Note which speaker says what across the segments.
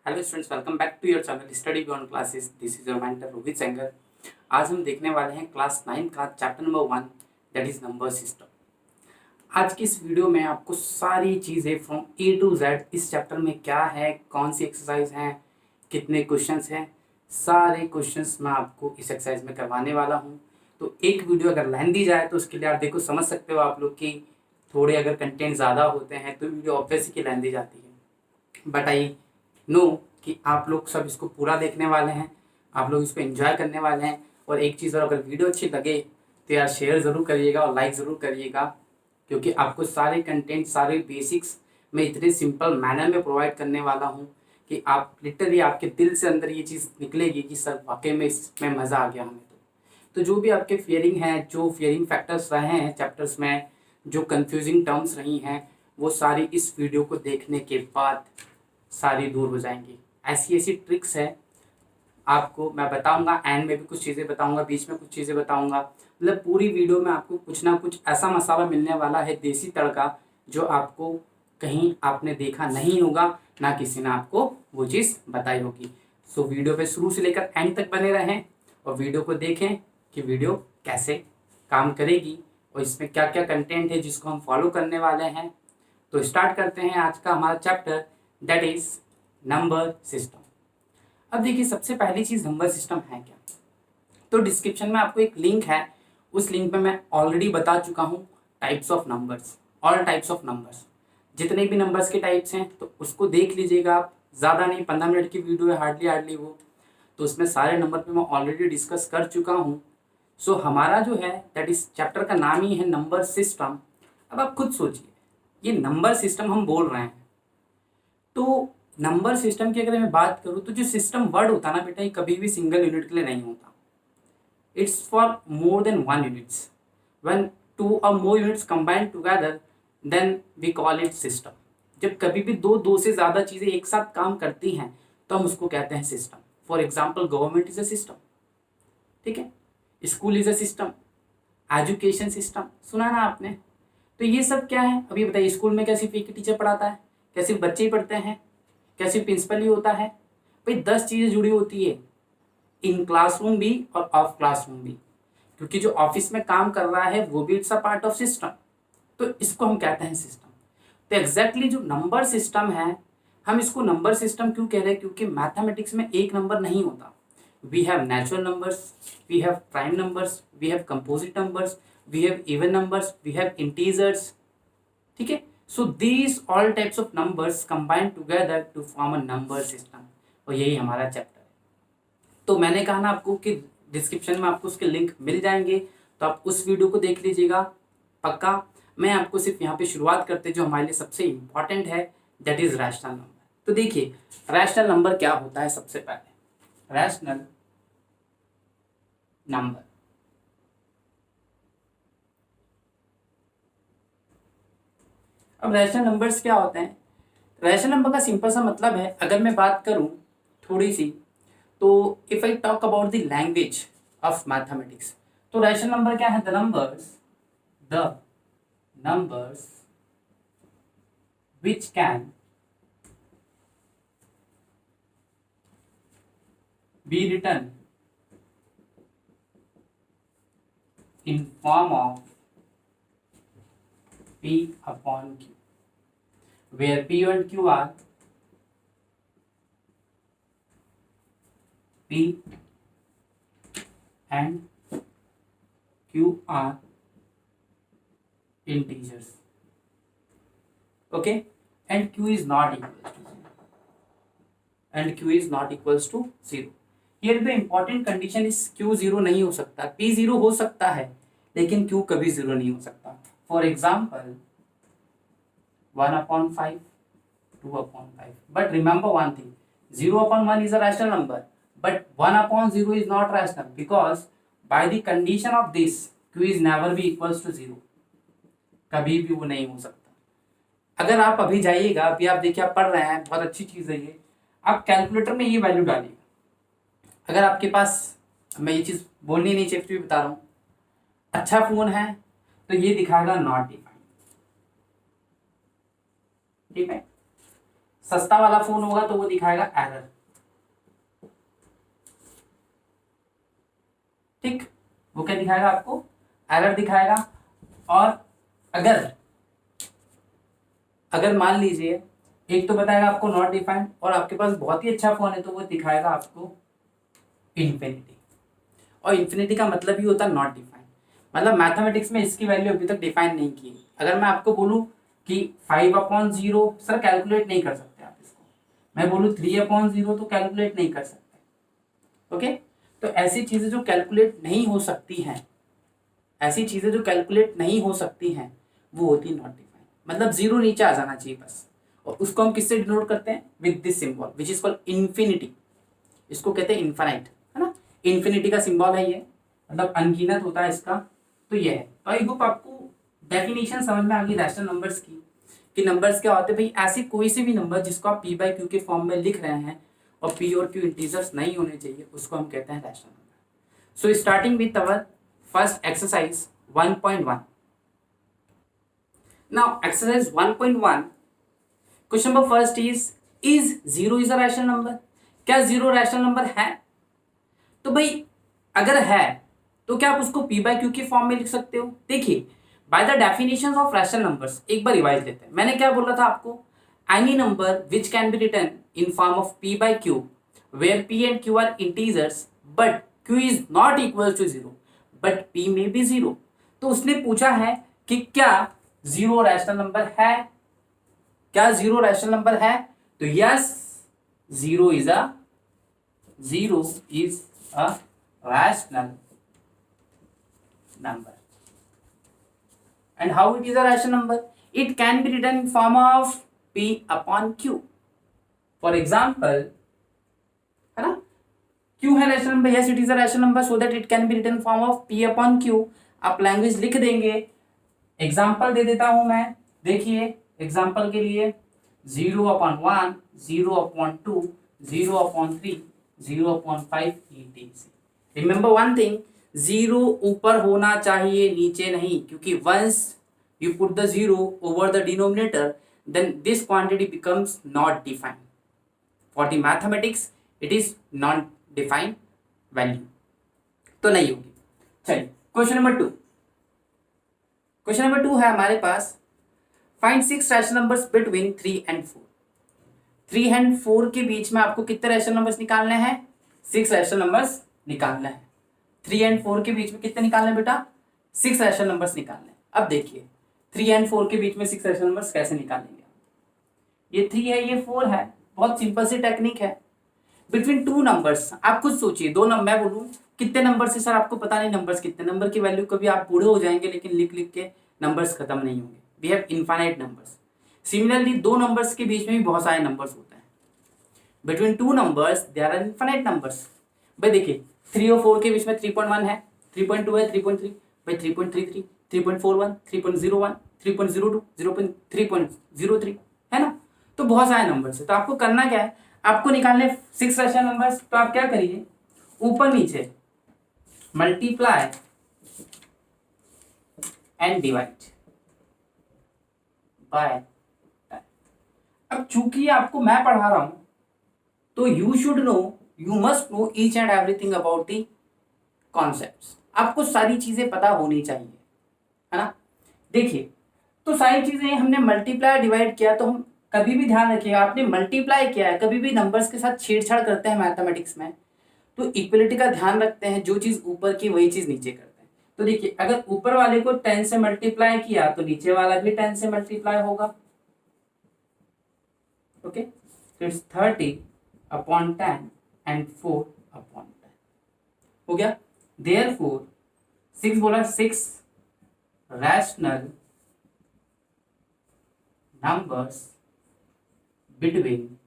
Speaker 1: Hello students, welcome back to your channel study beyond classes. This is your mentor Rohit Sengar. आज हम देखने वाले हैं क्लास 9 का chapter number 1 that is number system. आज की इस वीडियो में आपको सारी चीज़ें फ्रॉम ए टू जेड इस चैप्टर में क्या है, कौन सी एक्सरसाइज हैं, कितने क्वेश्चंस हैं, सारे क्वेश्चंस मैं आपको इस एक्सरसाइज में करवाने वाला हूँ। तो एक वीडियो अगर लेंथी जाए तो उसके लिए आप देखो समझ सकते हो आप लोग कि थोड़े अगर कंटेंट ज़्यादा होते हैं तो वीडियो ऑब्वियसली लेंथी जाती है। बट आई नो कि आप लोग सब इसको पूरा देखने वाले हैं, आप लोग इसको एंजॉय करने वाले हैं। और एक चीज़ और, अगर वीडियो अच्छी लगे तो यार शेयर ज़रूर करिएगा और लाइक ज़रूर करिएगा, क्योंकि आपको सारे कंटेंट, सारे बेसिक्स मैं इतने सिंपल मैनर में प्रोवाइड करने वाला हूँ कि आप लिटरली आपके दिल से अंदर ये चीज़ निकलेगी कि सर वाकई में इसमें मज़ा आ गया हमें। तो जो भी आपके फियरिंग है, जो फियरिंग फैक्टर्स रहे हैं चैप्टर्स में, जो कंफ्यूजिंग टर्म्स रही हैं, वो सारी इस वीडियो को देखने के बाद सारी दूर हो जाएंगी। ऐसी ऐसी ट्रिक्स है आपको मैं बताऊंगा, एंड में भी कुछ चीज़ें बताऊंगा, बीच में कुछ चीज़ें बताऊंगा। मतलब पूरी वीडियो में आपको कुछ ना कुछ ऐसा मसाला मिलने वाला है, देसी तड़का, जो आपको कहीं आपने देखा नहीं होगा, ना किसी ने आपको वो चीज़ बताई होगी। सो वीडियो पे शुरू से लेकर एंड तक बने रहें और वीडियो को देखें कि वीडियो कैसे काम करेगी और इसमें क्या क्या कंटेंट है जिसको हम फॉलो करने वाले हैं। तो स्टार्ट करते हैं आज का हमारा chapter that is number system. अब देखिए, सबसे पहली चीज़ नंबर सिस्टम है क्या। तो डिस्क्रिप्शन में आपको एक लिंक है, उस लिंक पे मैं ऑलरेडी बता चुका हूँ types of numbers, all types of numbers, जितने भी नंबर्स के टाइप्स हैं तो उसको देख लीजिएगा आप। ज़्यादा नहीं, 15 मिनट की वीडियो है, हार्डली वो। तो उसमें सारे नंबर पे मैं ऑलरेडी डिस्कस कर चुका हूँ। सो हमारा जो है दैट इज चैप्टर का नाम ही है नंबर सिस्टम। अब आप खुद सोचिए, ये नंबर सिस्टम हम बोल रहे हैं, तो नंबर सिस्टम की अगर मैं बात करूँ तो जो सिस्टम वर्ड होता है ना बेटा, ये कभी भी सिंगल यूनिट के लिए नहीं होता। It's for more than one units. When two और more units combine together then we call it system. जब कभी भी दो से ज़्यादा चीज़ें एक साथ काम करती हैं तो हम उसको कहते हैं system. For example, government is a system, ठीक है, school is a system, education system, सुना ना आपने। तो ये सब क्या है, अभी बताइए, स्कूल में क्या सिर्फ एक ही टीचर पढ़ाता है? क्या सिर्फ बच्चे ही पढ़ते हैं? क्या सिर्फ प्रिंसिपल ही होता है? भाई 10 चीज़ें जुड़ी होती है, इन क्लासरूम भी और ऑफ क्लासरूम भी, क्योंकि जो ऑफिस में काम कर रहा है वो भी it's a part of system. तो इसको हम कहते हैं सिस्टम। तो एग्जैक्टली जो नंबर सिस्टम है, हम इसको नंबर सिस्टम क्यों कह रहे हैं? क्योंकि मैथमेटिक्स में एक नंबर नहीं होता। We have natural numbers, we have prime numbers, we have composite numbers, we have even numbers, we have integers, ठीक है। So these all types of numbers combine together to form a number system, और यही हमारा chapter है। तो मैंने कहा ना आपको कि डिस्क्रिप्शन में आपको उसके लिंक मिल जाएंगे, तो आप उस वीडियो को देख लीजिएगा पक्का। मैं आपको सिर्फ यहाँ पे शुरुआत करते जो हमारे लिए सबसे इंपॉर्टेंट है, दैट इज रैशनल नंबर। तो देखिए, रैशनल नंबर क्या होता है। सबसे पहले रैशनल नंबर, अब रैशनल नंबर्स क्या होते हैं? रैशनल नंबर का सिंपल सा मतलब है, अगर मैं बात करूं थोड़ी सी, तो if I talk about the language of mathematics, तो रैशनल नंबर क्या है? The numbers which can be written in form of P upon Q, where P and Q are P and Q are integers, okay, and Q is not equal to 0, and Q is not equals to 0. Here the important condition is Q 0 नहीं हो सकता, P 0 हो सकता है, लेकिन Q कभी 0 नहीं हो सकता। For example 1/5, 2/5, but remember one thing, 0/1 is a rational number, but 1/0 is not rational, because by the condition of this Q is never be equals to 0, कभी भी वो नहीं हो सकता। अगर आप अभी जाइएगा, अभी आप देखिए, आप पढ़ रहे हैं, बहुत अच्छी चीज़ है ये, आप कैलकुलेटर में ये वैल्यू डालिएगा। अगर आपके पास, मैं ये चीज़ बोलनी नहीं चाहिए, भी बता रहा हूँ, अच्छा फ़ोन है तो ये दिखाएगा नॉट डिफाइंड, ठीक है। सस्ता वाला फोन होगा तो वो दिखाएगा एरर, ठीक, वो क्या दिखाएगा आपको, एरर दिखाएगा। और अगर अगर मान लीजिए एक तो बताएगा आपको नॉट डिफाइंड, और आपके पास बहुत ही अच्छा फोन है तो वो दिखाएगा आपको इन्फिनिटी। और इन्फिनिटी का मतलब ही होता है नॉट डिफाइंड, मतलब मैथमेटिक्स में इसकी वैल्यू अभी तक डिफाइन नहीं की। अगर मैं आपको बोलूं कि 5/0, सर कैलकुलेट नहीं कर सकते आप इसको, मैं बोलूं 3/0 तो कैलकुलेट नहीं कर सकते। ओके, तो ऐसी चीजें जो कैलकुलेट नहीं हो सकती हैं, ऐसी चीजें जो कैलकुलेट नहीं हो सकती हैं वो होती है नॉट डिफाइंड, मतलब जीरो नीचे आ जाना चाहिए बस। और उसको हम किससे डिनोट करते हैं, with this symbol which is called infinity. इसको कहते हैं इनफाइनाइट, है ना, इन्फिनिटी का सिंबल है ये, मतलब अनगिनत होता है इसका। तो ये है। तो आई होप आपको डेफिनेशन समझ में आ गई रैशनल नंबर्स की, कि नंबर्स क्या होते हैं भाई, ऐसे कोई से भी नंबर जिसको आप पी बाई क्यू के फॉर्म में लिख रहे हैं और पी और क्यू इंटीजर्स नहीं होने चाहिए, उसको हम कहते हैं rational number. So starting with our first exercise 1.1। Now exercise 1.1, question number first is zero is a rational number. क्या जीरो रैशनल नंबर है? तो भाई अगर है तो क्या आप उसको पी बाई क्यू के फॉर्म में लिख सकते हो? देखिए, by the definition of rational numbers, एक बार रिवाइज लेते हैं। मैंने क्या बोला था आपको, any number which can be written in form of p by q where p and q are integers but q is not equal to zero but p may be zero. तो उसने पूछा है कि क्या जीरो रैशनल नंबर है, क्या zero rational number है? तो yes, zero is a rational number. And how it is a rational number? It can be written in form of p upon q. For example, है ना, q है rational number, yes it is a rational number, so that it can be written in form of p upon q. आप language लिख देंगे, example दे देता हूं मैं। देखिए एग्जाम्पल के लिए 0/1, 0/2, 0/3, 0/5 etc. Remember one thing, zero ऊपर होना चाहिए, नीचे नहीं, क्योंकि once you put the zero over the denominator then this quantity becomes not defined. For the mathematics it is not defined value, तो नहीं होगी। चलिए क्वेश्चन नंबर 2। क्वेश्चन नंबर 2 है हमारे पास, find 6 rational numbers between 3 and 4। 3 and 4 के बीच में आपको कितने रैशनल नंबर्स निकालने हैं? 6 रैशनल नंबर्स निकालना है। 3 and 4 के बीच में कितने निकालने हैं बेटा? 6 रैशनल नंबर्स निकालने हैं। अब देखिए 3 and 4 के बीच में 6 रैशनल नंबर्स कैसे निकालेंगे? ये 3 है, ये 4 है, बहुत सिंपल सी टेक्निक है। बिटवीन टू नंबर्स, आप खुद सोचिए, दो नंबर, मैं बोलूँ कितने नंबर से, सर आपको पता नहीं नंबर्स कितने, नंबर की वैल्यू कभी आप बूढ़े हो जाएंगे लेकिन लिख लिख के नंबर्स खत्म नहीं होंगे। We have infinite numbers. Similarly दो नंबर्स के बीच में भी बहुत सारे नंबर्स होते हैं। Between two numbers there are infinite numbers. भाई देखिए 3 और 4 के बीच में 3.1 है, 3.2 है, 3.3, भाई 3.33, 3.41, 3.01, 3.02, 3.03 है ना। तो बहुत सारे नंबर्स है। तो आपको करना क्या है, आपको निकालने 6 रैशनल नंबर्स। तो आप क्या करिए, ऊपर नीचे मल्टीप्लाई एंड डिवाइड बाय। अब चूंकि आपको मैं पढ़ा रहा हूं तो you should know, you must know each and everything about the concepts. आपको सारी चीजें पता होनी चाहिए, है ना। देखिए तो सारी चीजें हमने मल्टीप्लाई डिवाइड किया, तो हम कभी भी ध्यान रखिएगा, आपने मल्टीप्लाई किया है, कभी भी नंबर्स के साथ छेड़छाड़ करते हैं मैथमेटिक्स में तो इक्वलिटी का ध्यान रखते हैं, जो चीज ऊपर की वही चीज नीचे करते हैं। तो देखिए अगर ऊपर वाले को 10 से मल्टीप्लाई किया तो नीचे वाला भी 10 से मल्टीप्लाई होगा। ओके, तो इट्स 30/10 एंड 4/10 हो गया। देयरफॉर 6 बोला, 6 rational numbers between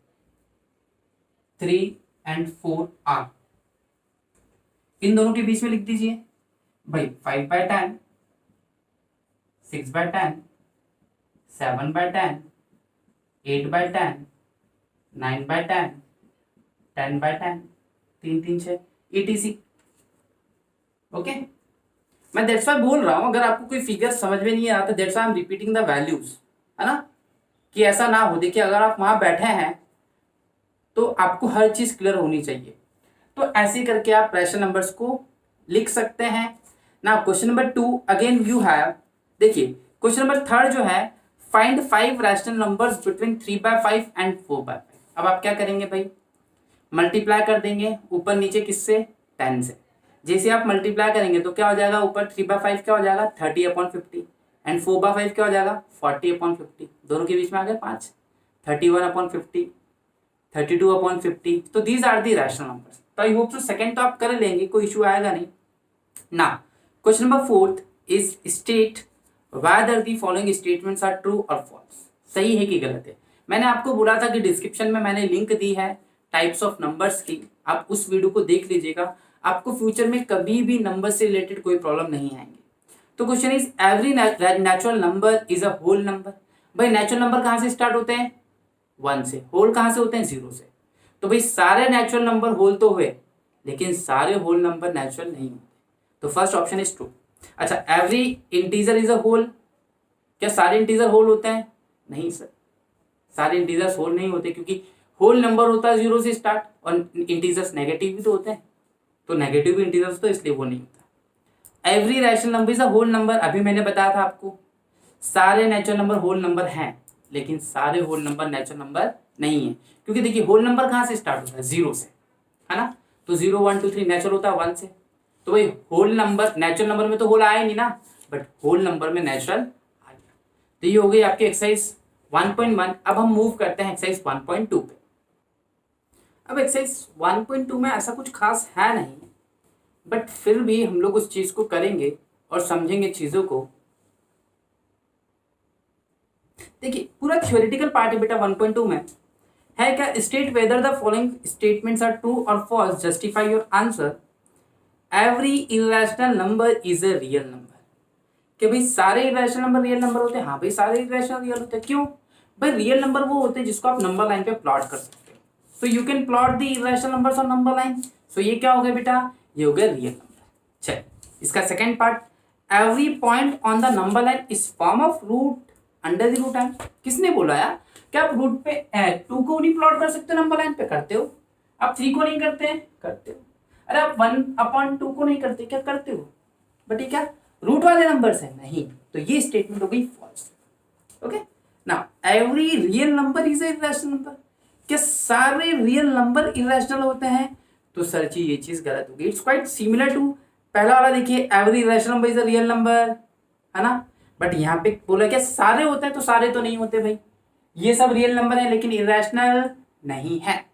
Speaker 1: 3 and 4 are. इन दोनों के बीच में लिख दीजिए भाई 5/10, 6/10, 7/10, 8/10, 9/10, 10/10, 3 3 6 etc। ओके, मैं दैट्स वाई बोल रहा हूं, अगर आपको कोई फिगर समझ में नहीं आता that's why I am repeating the values, है ना। कि ऐसा ना हो। देखिए अगर आप वहां बैठे हैं तो आपको हर चीज क्लियर होनी चाहिए। तो ऐसे करके आप रैशनल नंबर्स को लिख सकते हैं ना। Question number 2 again you have, देखिए क्वेश्चन नंबर 3 जो है, find 5 rational numbers between 3/5 and 4/5। अब आप क्या करेंगे भाई, मल्टीप्लाई कर देंगे ऊपर नीचे किससे, 10 से। जैसे आप मल्टीप्लाई करेंगे तो क्या हो जाएगा, ऊपर 3/5 क्या हो जाएगा 30/50 एंड 4/5 क्या हो जाएगा 40/50। दोनों के बीच में आ गए 5, 31/50, 32/50। तो these are the rational numbers. तो आई होप सो सेकंड तो आप कर लेंगे, कोई इशू आएगा नहीं ना। Question number 4 is state whether the following statements are true or false। सही है कि गलत है। मैंने आपको बोला था कि डिस्क्रिप्शन में मैंने लिंक दी है टाइप्स ऑफ नंबर्स की, आप उस वीडियो को देख लीजिएगा। आपको फ्यूचर में कभी भी नंबर से रिलेटेड कोई प्रॉब्लम नहीं आएंगे। तो question is every natural number is a whole number. भाई नेचुरल नंबर कहाँ से स्टार्ट होते हैं, 1 से। होल कहाँ से होते हैं, 0 से। तो भाई सारे नेचुरल नंबर होल तो हुए, लेकिन सारे होल नंबर नेचुरल नहीं होते। तो फर्स्ट ऑप्शन इज ट्रू। अच्छा, every integer is a whole. क्या सारे इंटीजर होल होते हैं, नहीं सर, सारे इंटीजर्स होल नहीं होते, क्योंकि होल नंबर होता है 0 से स्टार्ट, और इंटीजर्स नेगेटिव भी तो होते हैं। तो नेगेटिव इंटीजर्स तो इसलिए वो नहीं होता। Every rational number is a whole number. अभी मैंने बताया था आपको, सारे नेचुरल नंबर होल नंबर हैं, लेकिन सारे होल नंबर नेचुरल नंबर नहीं है। क्योंकि देखिए होल नंबर कहाँ से स्टार्ट होता है, 0 से, है ना। तो 0 1 2 3 नेचुरल होता है 1 से। तो भाई होल नंबर, नेचुरल नंबर में तो होल आया नहीं ना, बट होल नंबर में नेचुरल आ गया। तो ये हो गई आपकी एक्सरसाइज 1.1। अब हम मूव करते हैं एक्सरसाइज 1.2 पे। अब एक्सरसाइज 1.2 में ऐसा कुछ खास है नहीं, बट फिर भी हम लोग उस चीज को करेंगे और समझेंगे चीजों को। देखिए पूरा थ्योरेटिकल पार्ट है बेटा 1.2 में है क्या, state whether the following statements are true और false, justify your answer. Every irrational number is a real number. कि भाई सारे इरेशनल नंबर रियल नंबर होते हैं, हाँ भाई सारे इरेशनल रियल होते हैं। क्यों भाई, रियल नंबर वो होते हैं जिसको आप नंबर लाइन पे प्लॉट कर सकते हो। So you can plot the irrational numbers on number line. सो ये क्या हो गया बेटा, ये हो गया रियल नंबर। चल इसका second part, every point on the number line is form of root under the root m. किसने बोला यार, क्या आप रूट पे 2 को नहीं प्लॉट कर सकते नंबर लाइन पे, करते हो। आप 3 को नहीं करते हैं, करते हो। अरे आप 1/2 को नहीं करते, क्या करते हो। बट ये क्या रूट वाले नंबर्स हैं, नहीं। तो ये स्टेटमेंट हो गई false. Okay now every real number is a irrational number. क्या सारे रियल नंबर इरेशनल होते हैं, तो सर जी ये चीज गलत होगी। इट्स क्वाइट सिमिलर टू पहला वाला। देखिए every irrational number is a real number, है ना। बट यहाँ पे बोला क्या सारे होते हैं, तो सारे तो नहीं होते भाई। ये सब रियल नंबर है लेकिन इरेशनल नहीं है।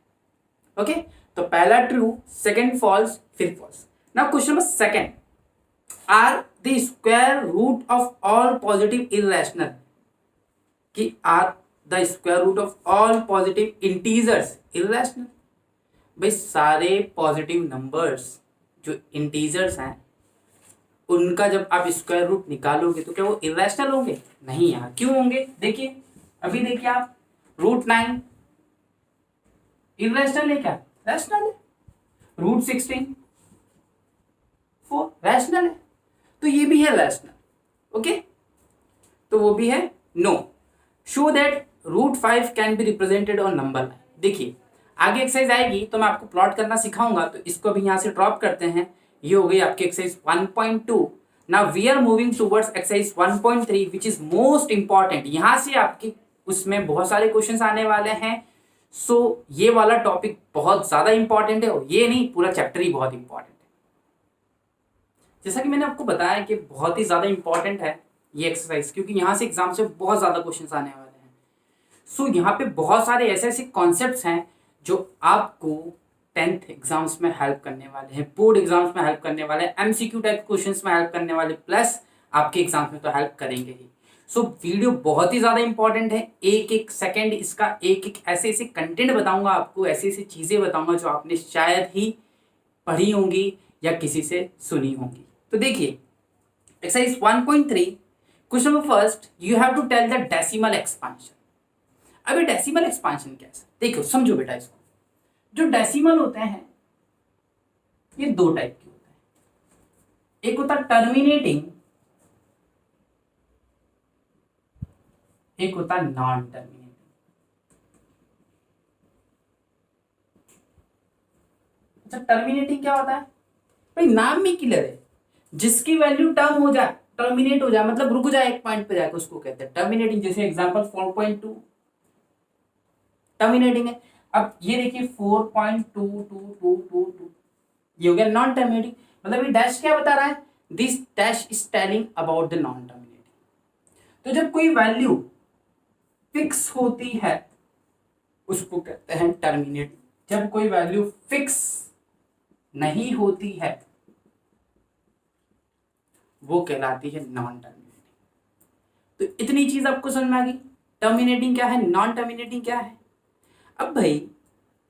Speaker 1: ओके तो पहला ट्रू, सेकंड फॉल्स, फिर false. Now question number second, are the square root of all positive irrational, कि are the square root of all positive integers irrational. भाई सारे पॉजिटिव नंबर्स जो इंटीजर्स हैं उनका जब आप स्क्वायर रूट निकालोगे तो क्या वो इरेशनल होंगे, नहीं यार। क्यों होंगे, देखिए अभी देखिए आप, √9 इरेशनल है क्या, रैशनल है। √16 4 रैशनल है, तो ये भी है रैशनल। ओके तो वो भी है no. Show that √5 can be represented on number line. देखिए आगे एक्सरसाइज आएगी तो मैं आपको प्लॉट करना सिखाऊंगा, तो इसको अभी यहाँ से ड्रॉप करते हैं। ये हो गई आपकी exercise 1.2। Now we are moving towards exercise 1.3 which is most important. यहाँ से आपकी उसमें बहुत सारे क्वेश्चंस आने वाले हैं। सो ये वाला टॉपिक बहुत ज्यादा इंपॉर्टेंट है, और ये नहीं पूरा चैप्टर ही बहुत इंपॉर्टेंट है। जैसा कि मैंने आपको बताया कि बहुत ही ज्यादा इंपॉर्टेंट है ये एक्सरसाइज, क्योंकि यहाँ से एग्जाम से बहुत ज्यादा क्वेश्चंस आने वाले हैं। सो यहाँ पे बहुत सारे ऐसे ऐसे कॉन्सेप्ट्स हैं जो आपको 10th एग्जाम्स में हेल्प करने वाले हैं, बोर्ड एग्जाम्स में हेल्प करने वाले हैं, एमसीक्यू टाइप क्वेश्चंस में हेल्प करने वाले, प्लस आपके एग्जाम्स में तो हेल्प करेंगे ही। सो वीडियो बहुत ही ज्यादा इंपॉर्टेंट है। एक एक सेकंड इसका एक एक ऐसे ऐसे कंटेंट बताऊंगा आपको, ऐसी ऐसी चीजें बताऊंगा जो आपने शायद ही पढ़ी होंगी या किसी से सुनी होंगी। तो देखिए exercise 1.3 question number first, you have to tell the decimal expansion. अभी डेसिमल एक्सपांशन क्या है, देखो समझो बेटा इसको। जो डेसिमल होते हैं ये 2 टाइप के होते हैं। एक होता है टर्मिनेटिंग, एक होता है नॉन टर्मिनेटिंग। अच्छा टर्मिनेटिंग क्या होता है भाई, नाम में क्लियर है, जिसकी वैल्यू टर्म हो जाए, टर्मिनेट हो जाए, मतलब रुक जाए एक पॉइंट पे जाकर, उसको कहते हैं टर्मिनेटिंग। जैसे एग्जांपल 4.2 टर्मिनेटिंग है। अब ये देखिए 4.2222 ये हो गया नॉन टर्मिनेटिंग। मतलब ये डैश क्या बता रहा है, this dash is telling about the non terminating. तो जब कोई वैल्यू फिक्स होती है उसको कहते हैं टर्मिनेटिंग। जब कोई वैल्यू फिक्स नहीं होती है वो कहलाती है नॉन टर्मिनेटिंग। तो इतनी चीज आपको समझ में आ गई, टर्मिनेटिंग क्या है, नॉन टर्मिनेटिंग क्या है। अब भाई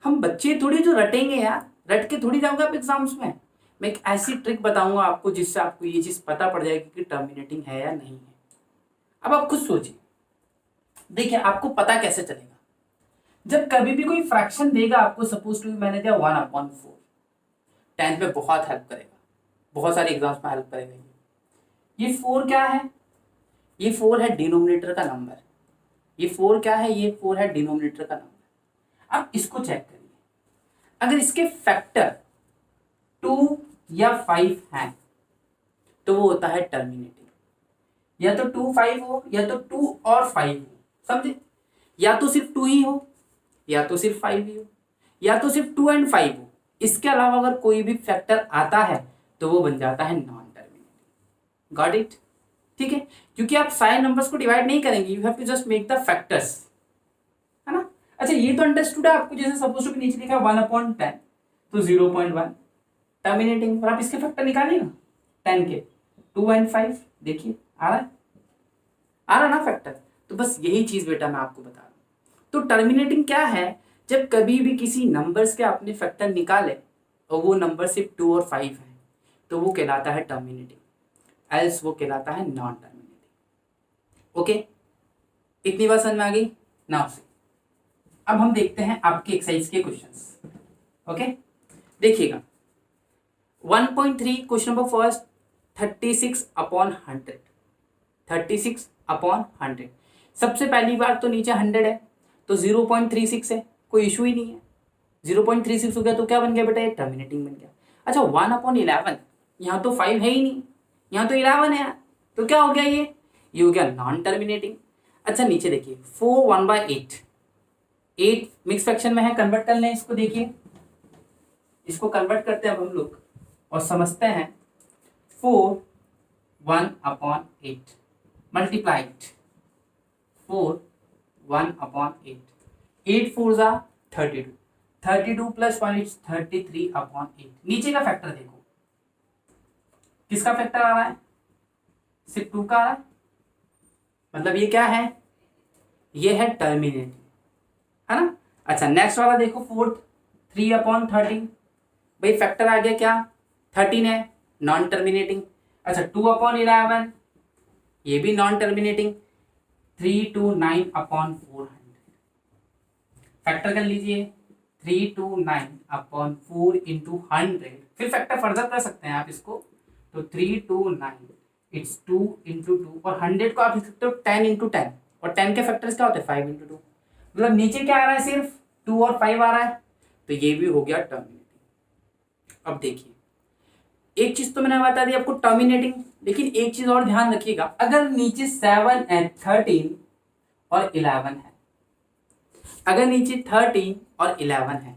Speaker 1: हम बच्चे थोड़ी जो रटेंगे यार, रट के थोड़ी जाऊंगा आप एग्जाम्स में। मैं एक ऐसी ट्रिक बताऊंगा आपको जिससे आपको ये चीज पता पड़ जाएगी कि टर्मिनेटिंग है या नहीं है। अब आप खुद सोचिए, देखिए आपको पता कैसे चलेगा, जब कभी भी कोई फ्रैक्शन देगा आपको, सपोज टू मैंने दिया 1/4, 10th में बहुत हेल्प करेगा, बहुत सारे एग्जाम्स में हेल्प करेगा। ये 4 क्या है, ये 4 है डिनोमिनेटर का नंबर। ये 4 क्या है, ये 4 है डिनोमिनेटर का नंबर। अब इसको चेक करिए, अगर इसके फैक्टर 2 या 5 हैं तो वो होता है टर्मिनेटिंग। या तो 2 5 हो, या तो 2 और 5 हो, समझे। या तो सिर्फ 2 ही हो, या तो सिर्फ 5 ही हो, या तो सिर्फ 2 and 5 हो। इसके अलावा अगर कोई भी फैक्टर आता है तो वो बन जाता है नॉन टर्मिनेटिंग। गॉट इट, ठीक है। क्योंकि आप सारे नंबर्स को डिवाइड नहीं करेंगे, you have to just make the factors, है ना। अच्छा ये तो अंडरस्टूड है आपको, जैसे सपोज टू नीचे लिखा 1/10 तो 0.1 टर्मिनेटिंग। और आप इसके फैक्टर निकालिएगा 10 के, 2 and 5, देखिए आ रहा है, आ रहा ना फैक्टर। तो बस यही चीज बेटा मैं आपको बता रहा हूँ। तो टर्मिनेटिंग क्या है, जब कभी भी किसी नंबर्स के आपने फैक्टर निकाले और वो नंबर सिर्फ 2 और 5 है तो वो कहलाता है टर्मिनेटिंग, एल्स वो कहलाता है नॉन टर्मिनेटिंग। ओके, इतनी बात समझ में आ गई। नाउ से अब हम देखते हैं आपके एक्सरसाइज के क्वेश्चंस। ओके देखिएगा 1.3 क्वेश्चन नंबर फर्स्ट, 36/100, 36/100। सबसे पहली बार तो नीचे 100 है तो 0.36 है, कोई इशू ही नहीं है। 0.36 हो गया तो क्या बन गया बेटा, ये टर्मिनेटिंग बन गया। अच्छा 1/11, यहाँ तो 5 है ही नहीं, यहाँ तो 11 है यार, तो क्या हो गया, ये हो गया नॉन टर्मिनेटिंग। अच्छा नीचे देखिए 4 1/8, 8 मिक्स फ्रैक्शन में है, कन्वर्ट कर लें इसको। देखिए इसको कन्वर्ट करते हैं अब हम लोग और समझते हैं 4 1/8 मल्टीप्लाइड 4 1/8, 8 4 जा 32, 32 + 1 इज 33/8। नीचे का फैक्टर देखो, किसका फैक्टर आ रहा है, सिर्फ 2 का आ रहा है, मतलब ये क्या है, ये है टर्मिनेटिंग, है ना। अच्छा नेक्स्ट वाला देखो फोर्थ, 3/13, भाई फैक्टर आ गया क्या, 13 है, नॉन टर्मिनेटिंग। अच्छा 2/11, ये भी नॉन टर्मिनेटिंग। 329/400, फैक्टर कर लीजिए 329/4 × 100, फिर फैक्टर फर्दर कर सकते हैं आप इसको, तो 329 इट्स 2 × 2, और 100 को आप लिख सकते हो 10 × 10, और 10 के फैक्टर्स क्या होते हैं 5 × 2, मतलब नीचे क्या आ रहा है, सिर्फ 2 और 5 आ रहा है, तो ये भी हो गया टर्मिनेटिंग। अब देखिए एक चीज तो मैंने बता दी आपको टर्मिनेटिंग, लेकिन एक चीज और ध्यान रखिएगा, अगर नीचे 7 and 13 और 11 है, अगर नीचे 13 और 11 है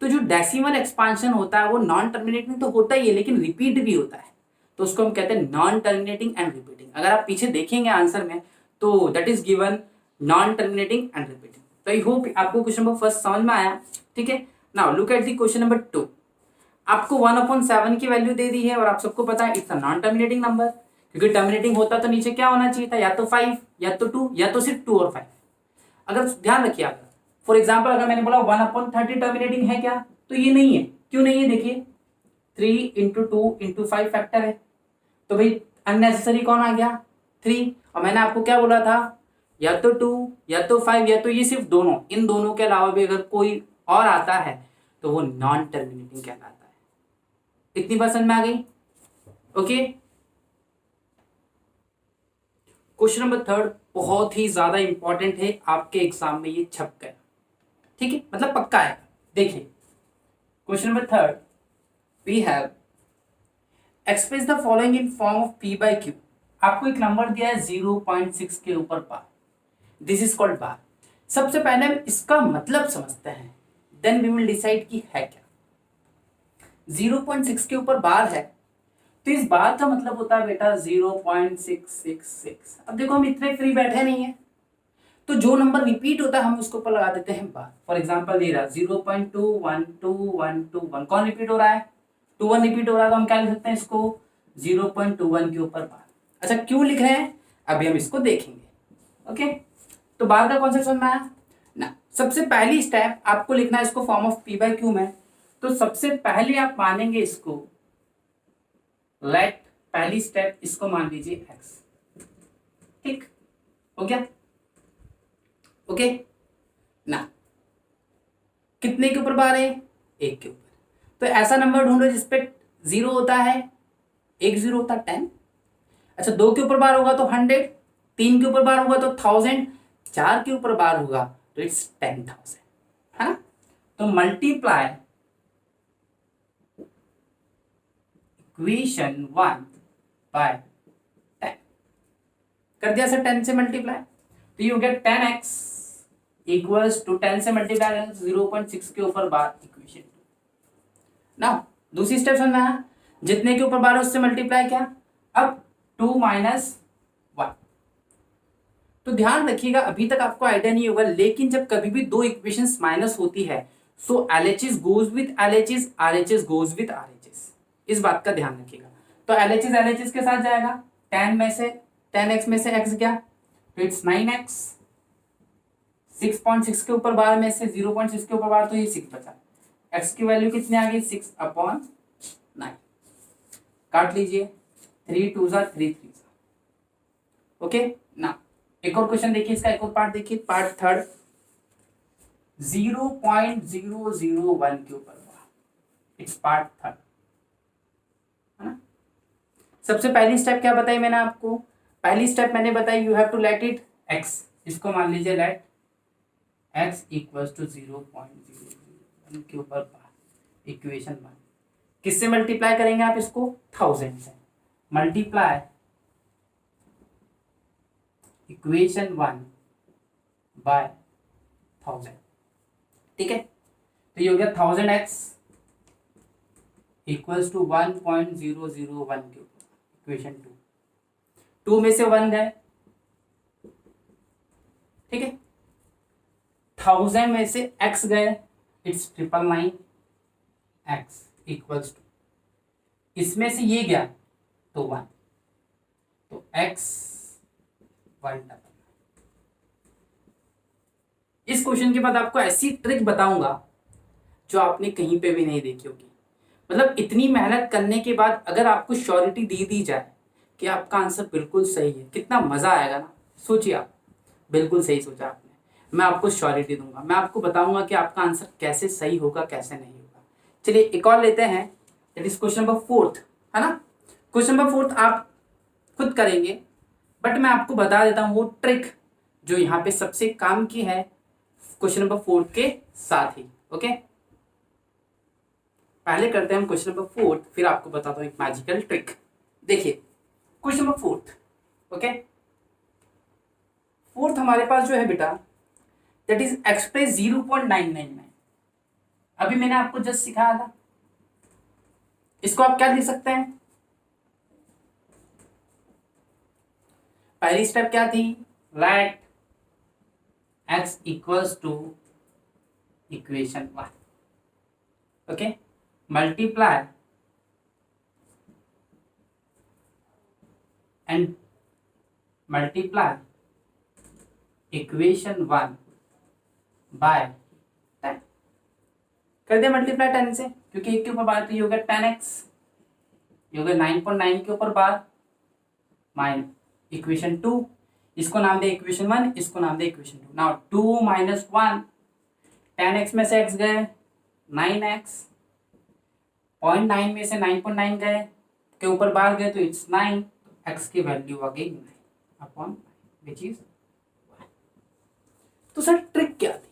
Speaker 1: तो जो डेसिमल एक्सपांशन होता है वो नॉन टर्मिनेटिंग तो होता ही है, लेकिन रिपीट भी होता है, तो उसको हम कहते हैं नॉन टर्मिनेटिंग एंड रिपीटिंग। अगर आप पीछे देखेंगे आंसर में तो that is given non terminating and repeating. तो आई होप आपको क्वेश्चन नंबर फर्स्ट समझ में आया, ठीक है। Now look at the question number 2। आपको 1/7 की वैल्यू दे दी है और आप सबको पता है it's a non terminating number, क्योंकि टर्मिनेटिंग होता तो नीचे क्या होना चाहिए था, या तो 5 या तो 2 या तो सिर्फ 2 और 5। अगर ध्यान रखिए आप, फॉर एग्जाम्पल अगर मैंने बोला 1/30 टर्मिनेटिंग है क्या, तो ये नहीं है। क्यों नहीं है, देखिए 3 × 2 × 5 फैक्टर है, तो भाई अननेसेसरी कौन आ गया 3, और मैंने आपको क्या बोला था, या तो 2 या तो 5 या तो ये सिर्फ दोनों, इन दोनों के अलावा भी अगर कोई और आता है तो वो नॉन टर्मिनेटिंग कहलाता है। इतनी बात समझ में आ गई, ओके। क्वेश्चन नंबर 3 बहुत ही ज्यादा इंपॉर्टेंट है, आपके एग्जाम में ये छप गया, ठीक है, मतलब पक्का है। देखिए question number 3, we have express the following in form of p by q. आपको एक नंबर दिया है 0.6 के ऊपर bar, this is called bar. सबसे पहले हम इसका मतलब समझते हैं, देन वी विल डिसाइड कि है क्या। 0.6 के ऊपर बार है तो इस बार का मतलब होता है बेटा 0.666। अब देखो हम इतने फ्री बैठे नहीं है, तो जो नंबर रिपीट होता है हम उसके ऊपर लगा देते हैं बार। फॉर एग्जांपल दे रहा 0.212121, कौन रिपीट हो रहा है? 21 रिपीट हो रहा है, तो हम क्या लिख सकते हैं इसको 0.21 के ऊपर बार। अच्छा क्यों लिख रहे हैं अभी हम इसको देखेंगे। ओके, तो बार का कॉन्सेप्ट समझ में आया ना। सबसे पहली स्टेप आपको लिखना है इसको form of p by Q में। तो सबसे पहले आप मानेंगे इसको लेट, पहली स्टेप इसको मान लीजिए एक्स। ठीक हो गया? ओके ना, कितने के ऊपर बार है? एक के ऊपर। तो ऐसा नंबर ढूंढो जिसपे 0 होता है, एक 0 होता है 10। अच्छा 2 के ऊपर बार होगा तो 100, 3 के ऊपर बार होगा तो 1000, 4 के ऊपर बार होगा तो इट्स 10,000, है ना। तो मल्टीप्लाई इक्वेशन 1 बाय 10 कर दिया सर, 10 से मल्टीप्लाई, तो you get 10x equals to 10 से मल्टीप्लाई 0.6 के ऊपर बार इक्वेशन 2। ना दूसरी स्टेप समझना है, जितने के ऊपर बार है उससे मल्टीप्लाई क्या, अब 2 माइनस 1। तो ध्यान रखिएगा अभी तक आपको आइडिया नहीं होगा, लेकिन जब कभी भी दो इक्वेशंस माइनस होती है सो LHS goes with LHS, RHS goes with RHS, इस बात का ध्यान रखिएगा। तो LHS के साथ जाएगा, 10 में से 10x में से x गया तो इट्स 9x, 6.6 के ऊपर बार में से 0.6 के ऊपर बार तो ये 6 बचा, x की वैल्यू कितनी आ गई 6/9, काट लीजिए 3 2 3 3। ओके ना, एक और क्वेश्चन देखिए, इसका एक और पार्ट देखिए, पार्ट थर्ड 0.001 के ऊपर बार, इट्स पार्ट थर्ड, है ना। सबसे पहली स्टेप क्या बताई मैंने आपको, पहली स्टेप मैंने बताई you have to let it x, इसको मान लीजिए लेट x इक्वल्स टू 0.001 के ऊपर बार इक्वेशन 1। किससे मल्टीप्लाई करेंगे आप इसको? 1000 से। मल्टीप्लाई इक्वेशन 1 बाय 1000, ठीक है। तो ये हो गया 1000x इक्वल्स टू 1.001 के ऊपर इक्वेशन 2 में से 1 गए, ठीक है। 1000 में से x गए, इट्स 999, x इक्वल्स टू, इसमें से ये गया तो 1, तो x 199। इस क्वेश्चन के बाद आपको ऐसी ट्रिक बताऊंगा जो आपने कहीं पे भी नहीं देखी होगी। मतलब इतनी मेहनत करने के बाद अगर आपको श्योरिटी दे दी जाए कि आपका आंसर बिल्कुल सही है, कितना मजा आएगा ना। सोचिए आप, बिल्कुल सही सोचा आपने, मैं आपको श्योरिटी दूंगा, मैं आपको बताऊंगा कि आपका आंसर कैसे सही होगा कैसे नहीं होगा। चलिए एक और लेते हैं, दैट इज क्वेश्चन नंबर 4, है ना। क्वेश्चन नंबर 4 आप खुद करेंगे, बट मैं आपको बता देता हूँ वो ट्रिक जो यहाँ पे सबसे काम की है क्वेश्चन नंबर 4 के साथ ही। ओके, पहले करते हैं हम क्वेश्चन नंबर 4, फिर आपको बताता हूँ एक मैजिकल ट्रिक। देखिए क्वेश्चन नंबर 4, ओके। 4 हमारे पास जो है बेटा दैट इज एक्सप्रेस 0.999। अभी मैंने आपको जस्ट सिखाया था, इसको आप क्या लिख सकते हैं? पहली स्टेप क्या थी, let x equals to equation 1, okay, multiply and multiply equation 1 by 10। कर दिया मल्टीप्लाई 10 से, क्योंकि एक के ऊपर बार तो ये होगा 10x, ये होगा 9.9 के ऊपर बार माइन इक्वेशन 2, इसको नाम दे इक्वेशन 1, इसको नाम दे इक्वेशन 2। नाउ 2 माइनस 1, 10x में से x गए 9x, 0.9 में से 9.9 गए के ऊपर बार गए तो इट्स 9, x की वैल्यू आ गई 9/9 विच इज 1। तो सर ट्रिक क्या थी?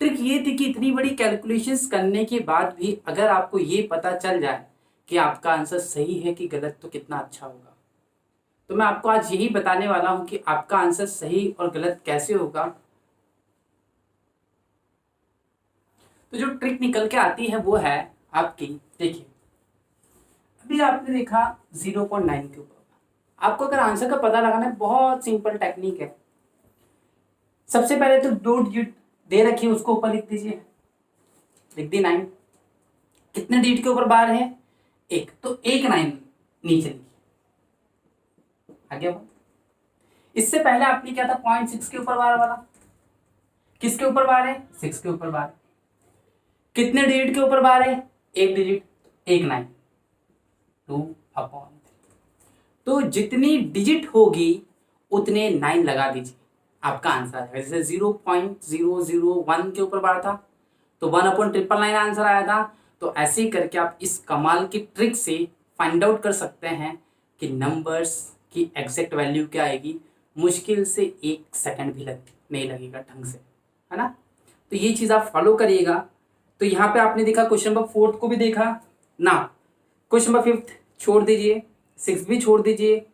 Speaker 1: ट्रिक ये थी कि इतनी बड़ी कैलकुलेशंस करने के बाद भी अगर आपको ये पता चल जाए कि आपका आंसर सही है कि गलत तो कितना अच्छा होगा। तो मैं आपको आज यही बताने वाला हूं कि आपका आंसर सही और गलत कैसे होगा। तो जो ट्रिक निकल के आती है वो है आपकी, देखिए अभी आपने देखा 0.9 के ऊपर, आपको अगर आंसर का पता लगाना है बहुत सिंपल टेक्निक है। सबसे पहले तो दो डिजिट दे रखी है उसको ऊपर लिख दीजिए, लिख दी 9। कितने डिजिट के ऊपर बार है? एक, तो एक 9 नीचे लिखिए। आगे बढ़ो। इससे पहले आपने क्या था 0.6 के ऊपर बार वाला, किसके ऊपर बार है? 6 के ऊपर बार। कितने डिजिट के ऊपर बार है? एक डिजिट, एक 9, 2/3। तो जितनी डिजिट होगी उतने 9 लगा दीजिए, आपका आंसर है। जैसे 0.001 के ऊपर बार था तो 1/999 आंसर आया था। तो ऐसे ही करके आप इस कमाल की ट्रिक से फाइंड आउट कर सकते हैं कि नंबर्स की एग्जैक्ट वैल्यू क्या आएगी। मुश्किल से 1 सेकंड भी नहीं लगेगा ढंग से, है ना। तो ये चीज़ आप फॉलो करिएगा। तो यहाँ पे आपने देखा क्वेश्चन नंबर 4 को भी देखा ना, क्वेश्चन नंबर 5 छोड़ दीजिए, 6 भी छोड़ दीजिए।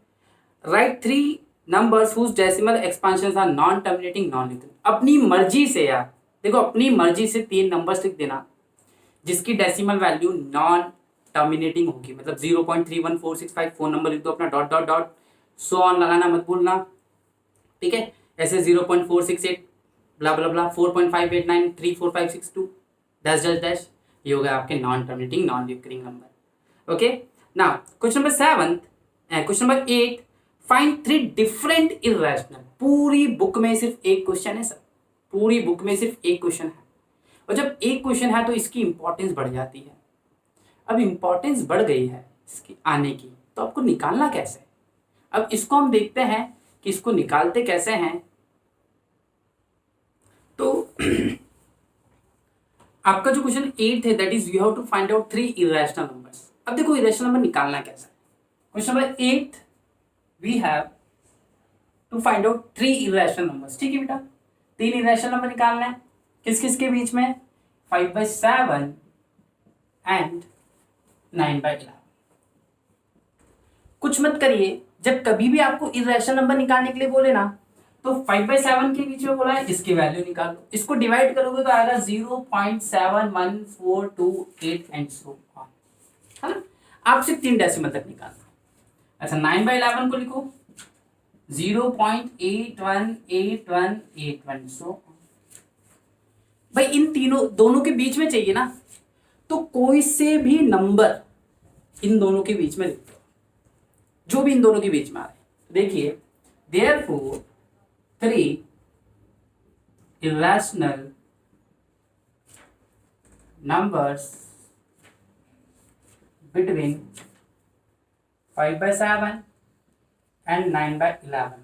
Speaker 1: Write 3 numbers whose decimal expansions are non terminating non lethal. अपनी मर्जी से यार, देखो अपनी मर्जी से 3 नंबर्स लिख देना जिसकी डेसिमल वैल्यू नॉन टर्मिनेटिंग होगी, मतलब 0.31465 फोन नंबर लिख दो अपना, dot dot dot, so on लगाना मत भूलना, ठीक है। ऐसे 0.468 ब्ला ब्ला ब्ला, 4.589 34562 डैश डैश डैश, ये हो गया आपके non terminating non recurring number. Okay, now question number 7 and question number 8, find 3 different irrational. पूरी बुक में सिर्फ एक क्वेश्चन है सर, पूरी बुक में सिर्फ एक क्वेश्चन है, और जब एक क्वेश्चन है तो इसकी इंपॉर्टेंस बढ़ जाती है। अब इंपॉर्टेंस बढ़ गई है इसकी आने की, तो आपको निकालना कैसे? अब इसको हम देखते हैं कि इसको निकालते कैसे हैं। तो आपका जो क्वेश्चन 8 है that is you have to find out 3 irrational numbers. अब देखो इरेशनल नंबर निकालना कैसे। Question number 8 we have to find out 3 irrational numbers, ठीक है बेटा। 3 इरेशनल नंबर निकालना है, किस किस के बीच में? 5/7 एंड 9/11। कुछ मत करिए, जब कभी भी आपको इरेशनल नंबर निकालने के लिए बोले ना तो 5/7 के बीच में बोला है इसकी वैल्यू निकालो, इसको डिवाइड करोगे तो आएगा 0.71428 एंड सो ऑन, है ना। आपसे 3 डेसिमल तक निकालना। अच्छा 9/11 को लिखो 0.818181 सो। भाई इन तीनों दोनों के बीच में चाहिए ना, तो कोई से भी नंबर इन दोनों के बीच में लिख दो, जो भी इन दोनों के बीच में आ रहे हैं। देखिए therefore 3 irrational numbers between 5/7 and 9/11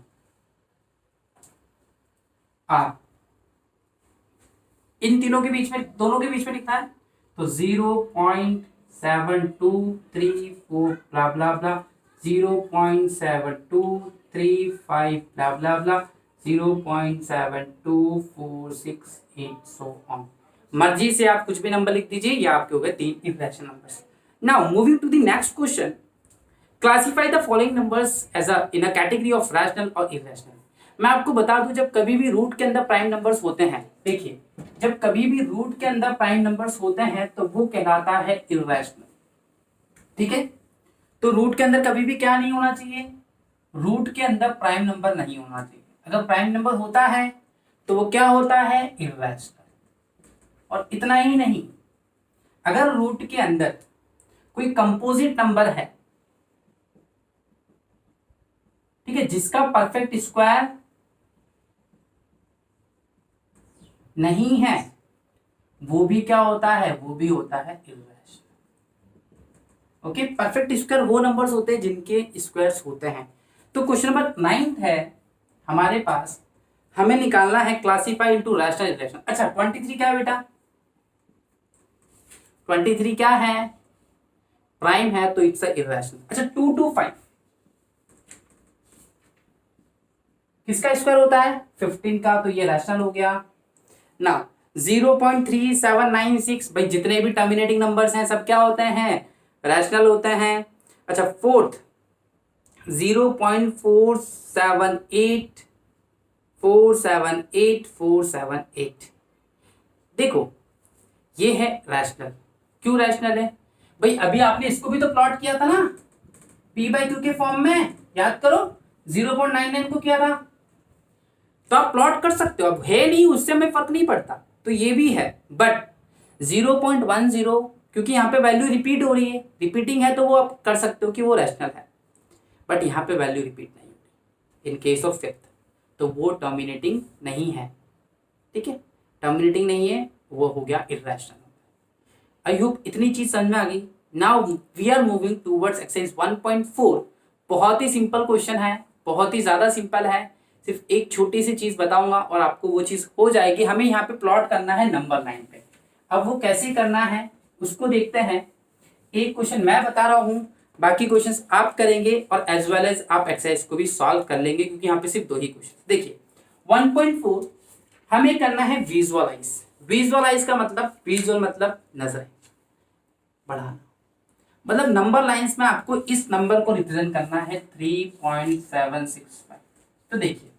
Speaker 1: are, इन तीनों के बीच में, दोनों के बीच में लिखना है तो 0.7234 ब्ला ब्ला ब्ला, 0.7235 ब्ला ब्ला ब्ला, 0.72468 सो ऑन। मर्जी से आप कुछ भी नंबर लिख दीजिए, ये आपके हो गए 3 irrational numbers. Now moving to the next question, classify the following numbers as a in a category of rational और इरेशनल। मैं आपको बता दूं जब कभी भी रूट के अंदर प्राइम नंबर्स होते हैं, देखिए जब कभी भी रूट के अंदर प्राइम नंबर्स होते हैं तो वो कहलाता है इरेशनल, ठीक है। तो रूट के अंदर कभी भी क्या नहीं होना चाहिए? रूट के अंदर प्राइम नंबर नहीं होना चाहिए। अगर प्राइम नंबर होता है तो वो क्या होता है? इरेशनल। और इतना ही नहीं, अगर रूट के अंदर कोई कंपोजिट नंबर है, ठीक है, जिसका परफेक्ट स्क्वायर नहीं है, वो भी क्या होता है? वो भी होता है इरेशनल। ओके, परफेक्ट स्क्वायर वो नंबर्स होते हैं जिनके स्क्वायर्स होते हैं। तो क्वेश्चन नंबर 9 है हमारे पास, हमें निकालना है क्लासीफाई इनटू रैशनल इरेशनल। अच्छा 23 क्या है बेटा? 23 क्या है? प्राइम है तो इट्स इरेशनल। अच्छा 2 to 5 किसका स्क्वायर होता है? 15 का, तो ये रैशनल हो गया ना। 0.3796। भाई जितने भी टर्मिनेटिंग नंबर्स हैं सब क्या होते हैं, रैशनल होते हैं। अच्छा फोर्थ 0.478 478 देखो ये है रैशनल। क्यों रैशनल है भाई, अभी आपने इसको भी तो प्लॉट किया था ना p/q के फॉर्म में, याद करो 0.99 को किया था, तो आप प्लॉट कर सकते हो। अब है नहीं उससे हमें फर्क नहीं पड़ता, तो ये भी है। बट 0.10 क्योंकि यहाँ पे वैल्यू रिपीट हो रही है, रिपीटिंग है, तो वो आप कर सकते हो कि वो रैशनल है। बट यहाँ पे वैल्यू रिपीट नहीं हो रही इन केस ऑफ फिफ्थ, तो वो टर्मिनेटिंग नहीं है। ठीक है, टर्मिनेटिंग नहीं है, वो हो गया इर्रेशनल। आई होप इतनी चीज समझ में आ गई। Now we are moving towards exercise 1.4। बहुत ही सिंपल क्वेश्चन है, बहुत ही ज्यादा सिंपल है। सिर्फ एक छोटी सी चीज बताऊंगा और आपको वो चीज हो जाएगी। हमें यहाँ पे प्लॉट करना है नंबर लाइन पे। अब वो कैसे करना है उसको देखते हैं। एक क्वेश्चन मैं बता रहा हूँ, बाकी क्वेश्चंस आप करेंगे और एज वेल एज आप एक्सरसाइज को भी सॉल्व कर लेंगे, क्योंकि यहाँ पे सिर्फ 2 ही क्वेश्चन। देखिए 1.4 हमें करना है विजुअलाइज। विजुअलाइज का मतलब, विजुअल मतलब नजर बढ़ाना, मतलब नंबर लाइंस में आपको इस नंबर को रिप्रेजेंट करना है 3.765। तो देखिए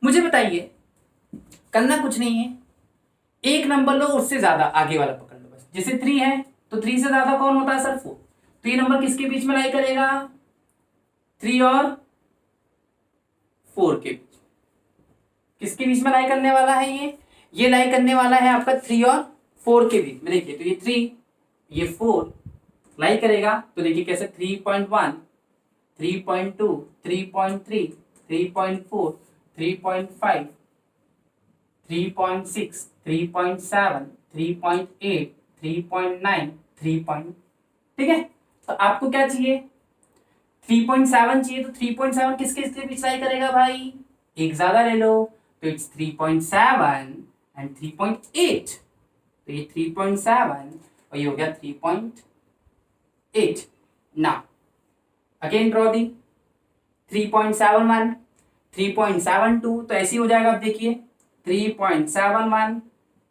Speaker 1: मुझे बताइए, करना कुछ नहीं है, एक नंबर लो उससे ज्यादा आगे वाला पकड़ लो बस। जैसे 3 है तो 3 से ज्यादा कौन होता है सर 4, तो ये नंबर किसके बीच में लाई करेगा, 3 और 4 के बीच। किसके बीच में लाई करने वाला है ये लाई करने वाला है आपका 3 और 4 के बीच में। देखिए तो ये 3 ये 4 लाई करेगा, तो देखिए कैसे 3.1 3.2 3.3 3.4 3.5 3.6 3.7 3.8 3.9 3. ठीक है, तो आपको क्या चाहिए, 3.7 चाहिए, तो 3.7 किसके इसके बीच लाई करेगा भाई, एक ज्यादा ले लो, तो इट्स 3.7 एंड 3.8। तो ये 3.7 और ये हो गया 3.8। नाउ अगेन ड्रॉ दी 3.71 3.72, तो ऐसे ही हो जाएगा। अब देखिए 3.71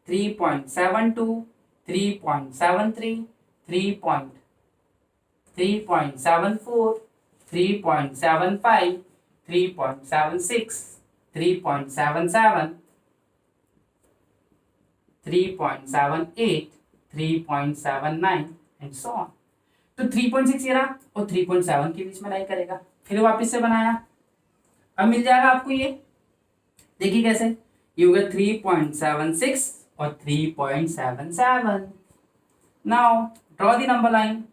Speaker 1: 3.72 3.73 3.74 3.75 3.76 3.77 3.78 3.79 एंड सो ऑन। तो 3.6 ये रहा और 3.7 के बीच में लाई करेगा। फिर वापस से बनाया, अब मिल जाएगा आपको ये। देखिए कैसे, ये हो गया 3.76 और 3.77। Now draw the number line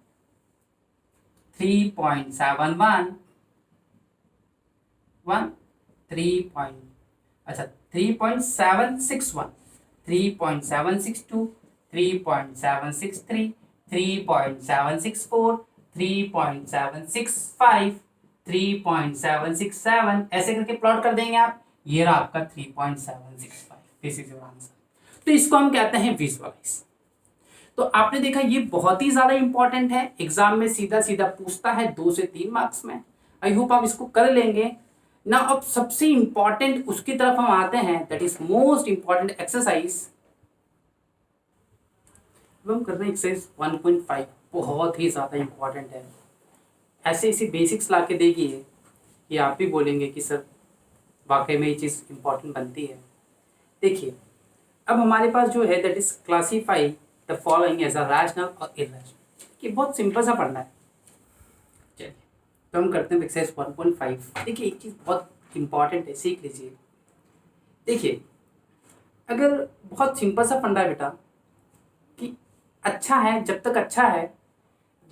Speaker 1: 3.71 3.761 3.762 3.763 3.764 3.765 3.767 ऐसे करके प्लॉट कर देंगे आप। ये रहा आपका 3.765। This is your answer. तो इसको हम कहते हैं विजुअलाइज। तो आपने देखा ये बहुत ही ज्यादा इंपॉर्टेंट है, एग्जाम में सीधा सीधा पूछता है 2 से 3 मार्क्स में। आई होप आप इसको कर लेंगे ना। अब सबसे इंपॉर्टेंट उसकी तरफ हम आते हैं, that is most important exercise. हम कर रहे हैं एक्सरसाइज 1.5, बहुत ही ज्यादा इंपॉर्टेंट है। ऐसे इसी बेसिक्स ला के देखिए, ये आप भी बोलेंगे कि सर वाकई में ये चीज़ इंपॉर्टेंट बनती है। देखिए अब हमारे पास जो है that is classify the following as a rational और इर्रेशनल। कि बहुत सिंपल सा पढ़ना है। चलिए तो हम करते हैं एक्सरसाइज 1.5। देखिए एक चीज़ बहुत इंपॉर्टेंट है, सीख लीजिए। देखिए अगर बहुत सिंपल सा फंडा है बेटा, कि अच्छा है जब तक अच्छा है,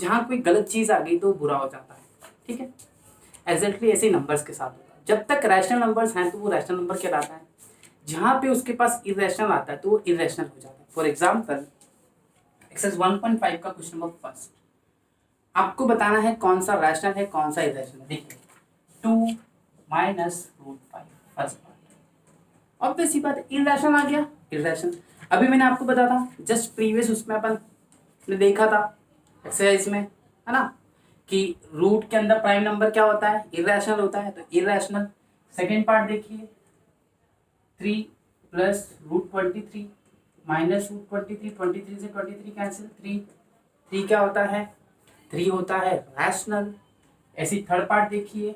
Speaker 1: जहाँ कोई गलत चीज़ आ गई तो बुरा हो जाता है। ठीक है, एग्जैक्टली ऐसे ही नंबर्स के साथ होता है। जब तक रैशनल नंबर्स हैं तो वो रैशनल नंबर कहलाता है, जहाँ पे उसके पास इरेशनल आता है तो वो इरेशनल हो जाता है। फॉर एग्जाम्पल एक्सरसाइज 1.5 का क्वेश्चन नंबर फर्स्ट, आपको बताना है कौन सा रैशनल है कौन सा इरेशनल है। देखिए 2 minus root 5 first part, obvious सी बात इरेशनल आ गया, इरेशनल। अभी मैंने आपको बताया था जस्ट प्रीवियस उसमें अपन ने देखा था एक्सरसाइज में, है ना, कि रूट के अंदर प्राइम नंबर क्या होता है, इरेशनल होता है, तो इरेशनल। सेकेंड पार्ट देखिए 3 प्लस रूट 23 माइनस रूट 23, 23 से 23 कैंसिल, 3 क्या होता है, 3 होता है रैशनल। ऐसी थर्ड पार्ट देखिए,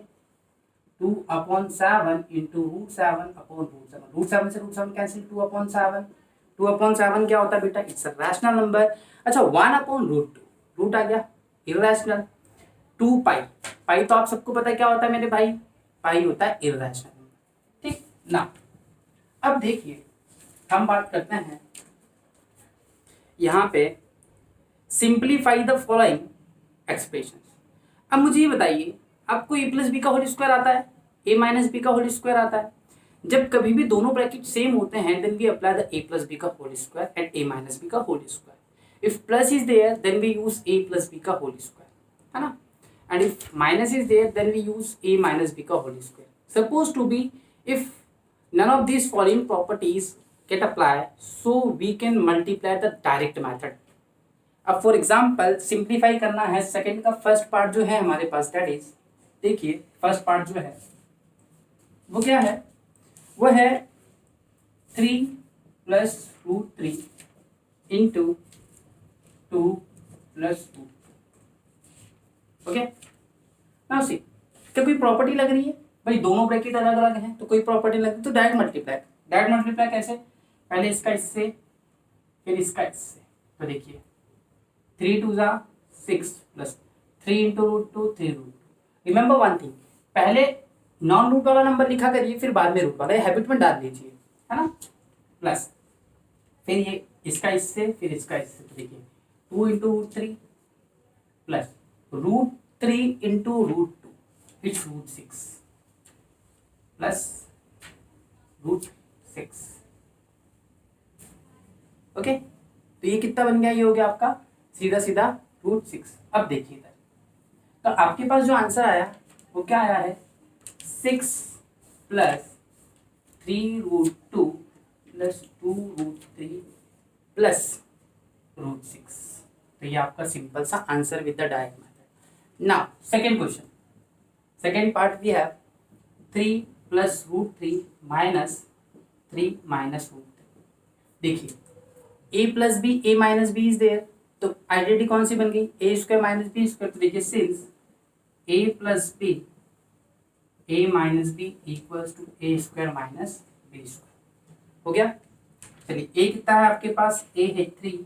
Speaker 1: 2/7 इंटू √7 अपॉन √7, √7 से √7 कैंसिल, 2/7, 2/7 क्या होता है बेटा, इट्स अ रैशनल नंबर। अच्छा 1/√2, रूट आ गया इर्रेशनल। 2 पाई, पाई तो आप सबको पता है क्या होता है मेरे भाई, पाई होता है इर्रेशनल नंबर। ठीक ना, अब देखिए हम बात करते हैं यहाँ पे सिंप्लीफाई द फॉलोइंग एक्सप्रेशन। अब मुझे ये बताइए, आपको ए प्लस बी का होल स्क्वायर आता है, ए माइनस बी का होल स्क्वायर आता है। जब कभी भी दोनों ब्रैकेट सेम होते हैं then we apply the a plus b का whole square and a minus b का whole square. If plus is there then we use a plus b का होल स्क्वायर, है ना, and if minus is there then we use a minus b का whole square. Suppose to be if none of these following properties get applied, so we can multiply the direct method. अब for example simplify करना है second का first part जो है हमारे पास, that is, देखिए first part जो है वो क्या है, वो है 3 + √3 इंटू 2 + 2। ओके, नाउ सी, क्या कोई प्रॉपर्टी लग रही है भाई, दोनों ब्रैकेट अलग अलग हैं तो कोई प्रॉपर्टी लग रही है, तो डायरेक्ट मल्टीप्लाई कैसे, पहले इसका इससे फिर इसका इससे। तो देखिए 3 2 = 6 + 3 इंटू √2 3 √2। रिमेंबर वन थिंग, पहले नॉन रूट वाला नंबर लिखा करिए फिर बाद में रूट वाला, हैबिट में डाल दीजिए, है ना, प्लस फिर ये इसका इससे फिर इसका इससे। तो देखिए 2 into √3 plus √3 into √2 it's √6 plus √6। Okay, तो ये कितना बन गया, ये हो गया आपका सीधा सीधा √6। अब देखिए इधर, तो आपके पास जो आंसर आया वो क्या आया है, 6 + 3 √2 + 2 √3 प्लस √6। तो ये आपका सिंपल सा answer with the direct method. Now second question, second part we have 3 + √3 - 3 - √3। देखिए a + b, a - b is there, तो आइडेंटिटी कौन सी बन गई, a² - b²। तो देखिए since a + b, a - b = a² - b², हो गया। चलिए a कितना है आपके पास, a है 3,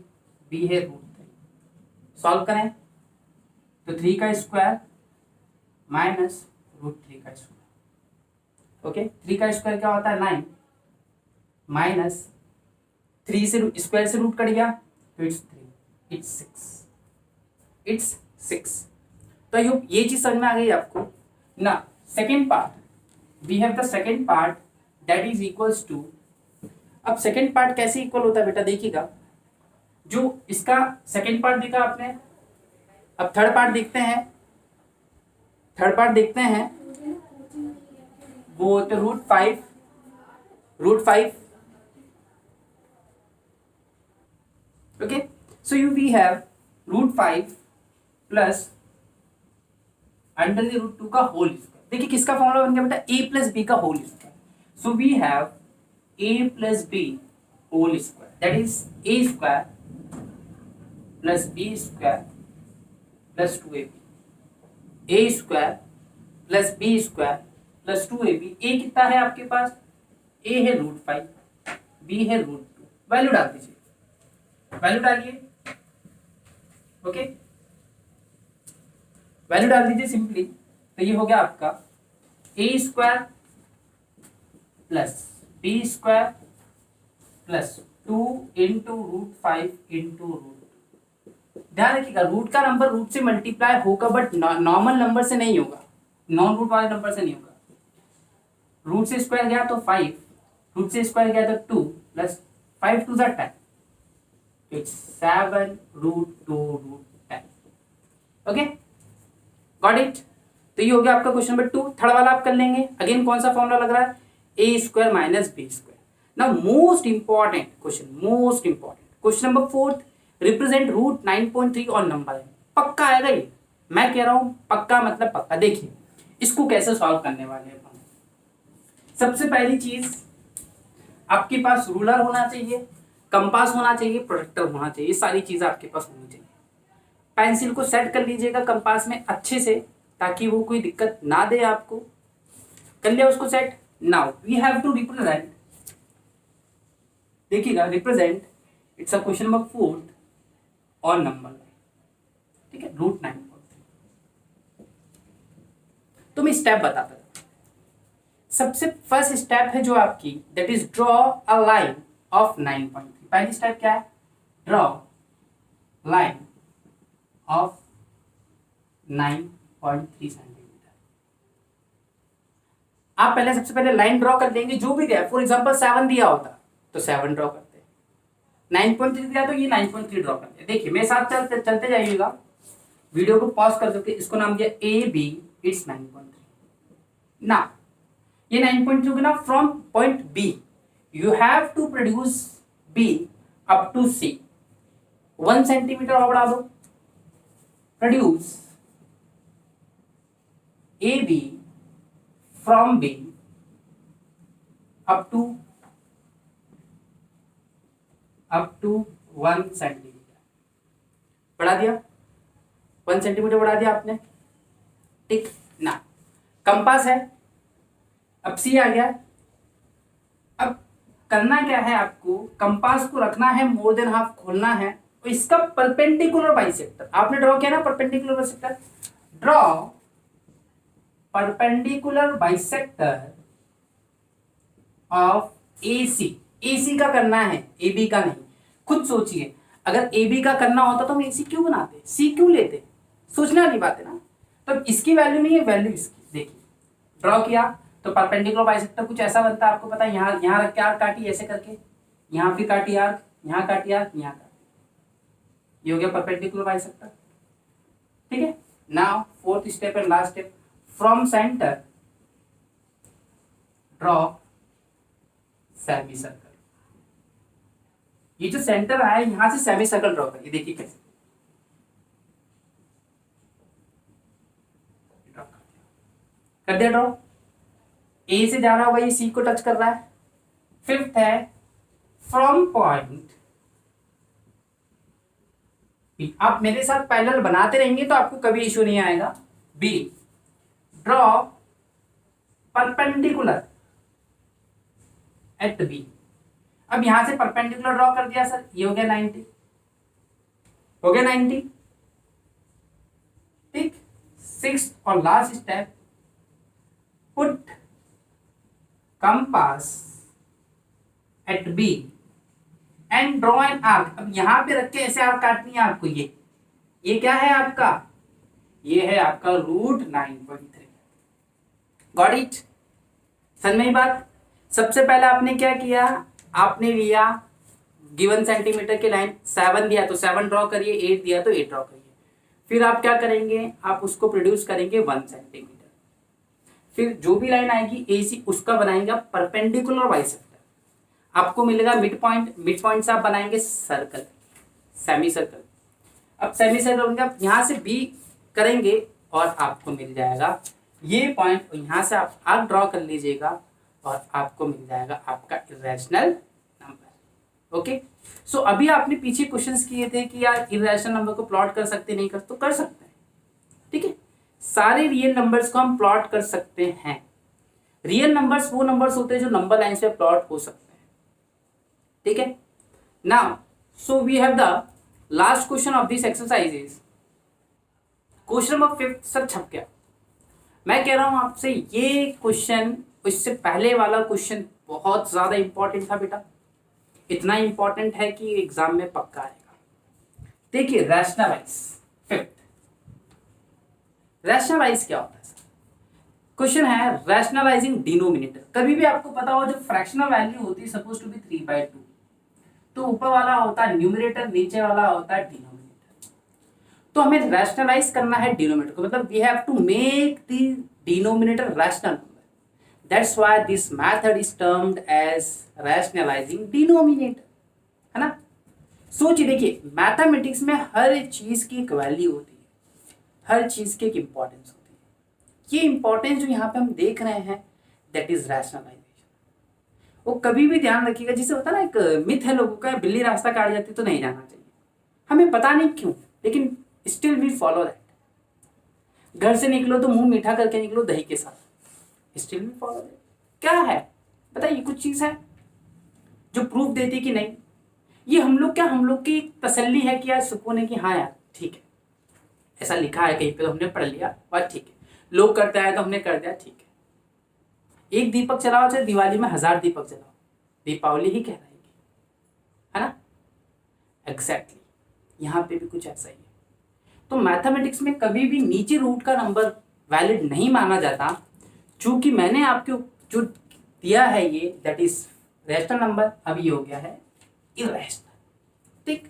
Speaker 1: b है √3। सॉल्व करें तो 3 का स्क्वायर माइनस √3 का स्क्वायर। ओके, 3 का स्क्वायर क्या होता है 9, माइनस 3 से स्क्वायर से रूट कट गया तो इट्स 3, इट्स 6। तो ये चीज समझ में आ गई आपको ना। Second part, we have the second part that is equals to, अब सेकेंड पार्ट कैसे इक्वल होता है बेटा, देखिएगा जो इसका सेकेंड पार्ट देखा आपने, अब थर्ड पार्ट देखते हैं, थर्ड पार्ट देखते हैं, वो तो √5। Okay, so we have √5 plus √2 का होल स्क्वायर। देखिए किसका फॉर्मूला बन गया बेटा, a + b का whole square. So we have a + b whole square, that is a² + b² + 2ab, a² + b² + 2ab। a कितना है आपके पास, a है √5, b है √2। वैल्यू डाल दीजिए, वैल्यू डालिए, ओके, वैल्यू डाल दीजिए सिंपली। तो ये हो गया आपका a² + b² + 2 इंटू √5 इंटू √2। ध्यान रखिएगा रूट का नंबर रूट से मल्टीप्लाई होगा बट नॉर्मल नंबर से नहीं होगा, नॉन रूट वाले नंबर से नहीं होगा। रूट से स्क्वायर गया तो 5, रूट से स्क्वायर गया तो 2 plus 5 2 10, it's 7 √2 √10। Okay, got it. तो ये हो गया आपका क्वेश्चन नंबर 2। थर्ड वाला आप कर लेंगे, अगेन कौन सा फॉर्मूला लग रहा है, a² - b²। Now most important question, most important question number 4, represent √9.3 और नंबर है। पक्का आएगा ये, मैं कह रहा हूं पक्का मतलब पक्का। देखिए इसको कैसे सॉल्व करने वाले हैं। सबसे पहली चीज आपके पास रूलर होना चाहिए, कंपास होना चाहिए, प्रोटेक्टर होना चाहिए, ये सारी चीज़ें आपके पास होनी चाहिए। पेंसिल को सेट कर लीजिएगा कंपास में अच्छे से, ताकि वो कोई दिक्कत ना दे आपको। कर लिया उसको set. Now we have to represent, देखिएगा represent it's a question number 4 और नंबर, ठीक है, √9। तो मैं स्टेप बताता हूं। सबसे फर्स्ट स्टेप है जो आपकी, that is draw a line of 9.3। पहली स्टेप क्या है? Draw line of 9.3 centimetre. आप पहले सबसे पहले लाइन ड्रॉ कर देंगे, जो भी दिया, फॉर एग्जांपल 7 दिया होता तो 7 ड्रॉ करते, 9.3 दिया तो ये 9.3 ड्रॉ करते। देखिए मेरे साथ चलते जाइएगा, वीडियो को पॉज कर सकते, इसको नाम दिया ए बी, इट्स 9.3। ना ये 9.3 होगा ना, from point B you have to produce B up to C, 1 centimetre और बढ़ा दो, produce A B from B up to 1 centimetre बढ़ा दिया, 1 सेंटीमीटर बढ़ा दिया आपने, ठीक ना। कंपास है, अब सी आ गया। अब करना क्या है आपको, कंपास को रखना है मोर देन हाफ, खोलना है और इसका परपेंडिकुलर बाइसेक्टर आपने ड्रॉ किया ना, perpendicular bisector, draw perpendicular bisector of AC। AC का करना है, AB का नहीं। खुद सोचिए, अगर AB का करना होता तो हम AC क्यों बनाते, C क्यों लेते, सोचने वाली बात है ना। तो इसकी वैल्यू नहीं है, वैल्यू इसकी। देखिए ड्रॉ किया तो परपेंडिकुलर बाइसेक्टर कुछ ऐसा बनता है, आपको पता है, यहाँ रख के आर्क काटी ऐसे करके, यहाँ फिर काटी आर्क, यहाँ काटी आर्क, यहाँ काटी, ये हो गया परपेंडिकुलर बाइसेक्टर, ठीक है। Now fourth step and last step, from centre draw semi circle. ये जो सेंटर आया यहां से सेमी सर्कल ड्रॉ करिए, देखिए कैसे कर दिया ड्रॉ। ए से जा रहा हुआ ये सी को टच कर रहा है। फिफ्थ है फ्रॉम पॉइंट, आप मेरे साथ पैरेलल बनाते रहेंगे तो आपको कभी इश्यू नहीं आएगा। B draw perpendicular at B. अब यहां से परपेंडिकुलर ड्रॉ कर दिया सर, ये हो गया 90, हो गया 90, ठीक। सिक्स्थ और last step, put compass at B and draw an arc. अब यहां पे रख के ऐसे आर्क काटनी है आपको। ये क्या है आपका, ये है आपका √9.3। गॉट इट, समझ में बात। सबसे पहले आपने क्या किया, आपने लिया गिवन सेंटीमीटर की लाइन, 7 दिया तो 7 ड्रॉ करिए, 8 दिया तो 8 ड्रॉ करिए। फिर आप क्या करेंगे, आप उसको प्रोड्यूस करेंगे 1 सेंटीमीटर। फिर जो भी लाइन आएगी AC उसका बनाएंगे आप परपेंडिकुलर बाइसेक्टर, आपको मिलेगा मिड पॉइंट। मिड पॉइंट से आप बनाएंगे सर्कल, सेमी सर्कल। अब सेमी सर्कल बन गया, यहाँ से B करेंगे और आपको मिल जाएगा ये पॉइंट, और यहाँ से आप आर्क ड्रॉ कर लीजिएगा और आपको मिल जाएगा आपका इरेशनल नंबर। ओके, सो अभी आपने पीछे क्वेश्चंस किए थे कि यार इरेशनल नंबर को प्लॉट कर सकते नहीं कर, तो कर सकते हैं, ठीक है। सारे रियल नंबर्स को हम प्लॉट कर सकते हैं। रियल नंबर्स वो नंबर्स होते हैं जो नंबर लाइन से प्लॉट हो सकते हैं, ठीक है। Now so we have the last question of this exercise is question number 5। Sir छप गया, मैं कह रहा हूं आपसे ये क्वेश्चन, इससे पहले वाला क्वेश्चन बहुत ज्यादा इंपॉर्टेंट था बेटा, इतना इंपॉर्टेंट है कि एग्जाम में पक्का आएगा। देखिए रैशनलाइज, फिफ्थ, रैशनलाइज क्या होता है सर? क्वेश्चन है रैशनलाइजिंग डिनोमिनेटर। कभी भी आपको पता हो जो फ्रैक्शनल वैल्यू होती है सपोज टू बी 3/2, तो ऊपर वाला होता है न्यूमरेटर, नीचे वाला होता है डिनोमिनेटर। तो हमें रैशनलाइज करना है डिनोमिनेटर को, मतलब we have to make the denominator rational number. That's why this method is termed as rationalising denominator, है ना। सोचिए, देखिए मैथमेटिक्स में हर चीज की एक वैल्यू होती है, हर चीज की एक इंपॉर्टेंस होती है। ये इंपॉर्टेंस जो यहाँ पे हम देख रहे हैं दैट इज रैशनलाइजेशन। वो कभी भी ध्यान रखिएगा, जिसे होता है ना एक मिथ है लोगों का, बिल्ली रास्ता काट जाती तो नहीं जाना चाहिए। हमें पता नहीं क्यों, लेकिन स्टिल वी फॉलो दैट। घर से निकलो तो मुंह मीठा करके निकलो दही के साथ, स्टिल वी फॉलो दैट। क्या है बताइए, कुछ चीज़ है जो प्रूफ देती कि नहीं। ये हम लोग की तसल्ली है कि यार सुकून है कि हाँ यार ठीक है, ऐसा लिखा है कहीं पे तो हमने पढ़ लिया, बात ठीक है। लोग करते आए तो हमने कर दिया, ठीक है। एक दीपक जलाओ चाहे दिवाली में 1000 दीपक जलाओ, दीपावली ही कहलाएगी, है ना। एग्जैक्टली यहाँ पे भी कुछ ऐसा ही है। तो मैथमेटिक्स में कभी भी नीचे रूट का नंबर वैलिड नहीं माना जाता, चूंकि मैंने आपको जो दिया है ये दैट इज रैशनल नंबर, अब ये हो गया है इरैशनल। ठीक,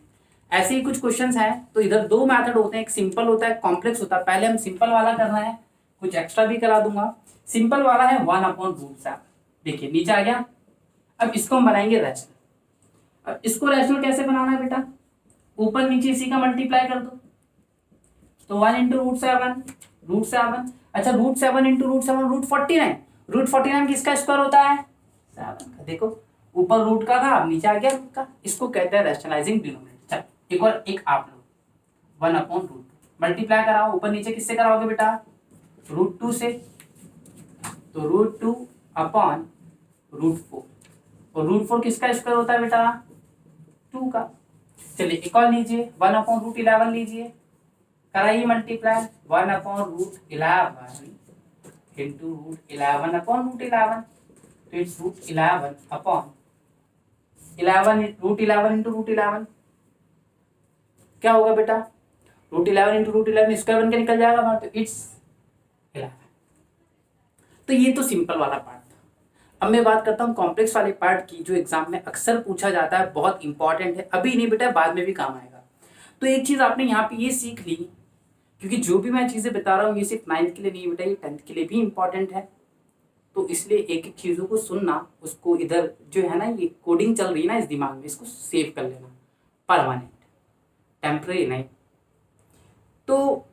Speaker 1: ऐसे ही कुछ क्वेश्चंस हैं। तो इधर दो मेथड होते हैं, एक सिंपल होता है, कॉम्प्लेक्स होता है। पहले हम सिंपल वाला कर रहे हैं, कुछ एक्स्ट्रा भी करा दूंगा। सिंपल वाला है 1/√7। देखिए नीचे आ गया। अब इसको हम बनाएंगे रैशनल। अब इसको रैशनल कैसे बनाना है बेटा, ऊपर नीचे इसी का मल्टीप्लाई कर दो। तो 1 × √7। अच्छा √7 × √7 √49 किसका स्क्वायर होता है, 7 का। देखो ऊपर रूट का था, अब नीचे आ गया रूट का। इसको कहते हैं रैशनलाइजिंग डिनोमिनेटर। चल एक और, एक आप लो 1/√2 मल्टीप्लाई कराओ, ऊपर नीचे किससे कराओगे बेटा, √2 से। तो √2/√4, और √4 किसका स्क्वायर होता है बेटा, 2 का। चलिए एक और लीजिए, 1/√11 लीजिए, कराइए मल्टीप्लाई। 1/√11 इंटू √11/√11, तो इट्स √11 इंटू √11 क्या होगा बेटा, √11 इंटू √11 स्क्वायर बन के निकल जाएगा बाहर, तो इट्स 11। तो ये तो सिंपल वाला पार्ट था। अब मैं बात करता हूँ कॉम्प्लेक्स वाले पार्ट की, जो एग्जाम में अक्सर पूछा जाता है, बहुत इंपॉर्टेंट है। अभी नहीं बेटा, बाद में भी काम आएगा। तो एक चीज आपने यहाँ पे ये सीख ली, क्योंकि जो भी मैं चीजें बता रहा हूँ ये सिर्फ 9th के लिए नहीं बेटा, ये 10th के लिए भी इंपॉर्टेंट है। तो इसलिए एक एक चीज़ों को सुनना, उसको इधर जो है ना ये कोडिंग चल रही है ना इस दिमाग में, इसको सेव कर लेना, परमानेंट, टेम्परेरी नहीं। तो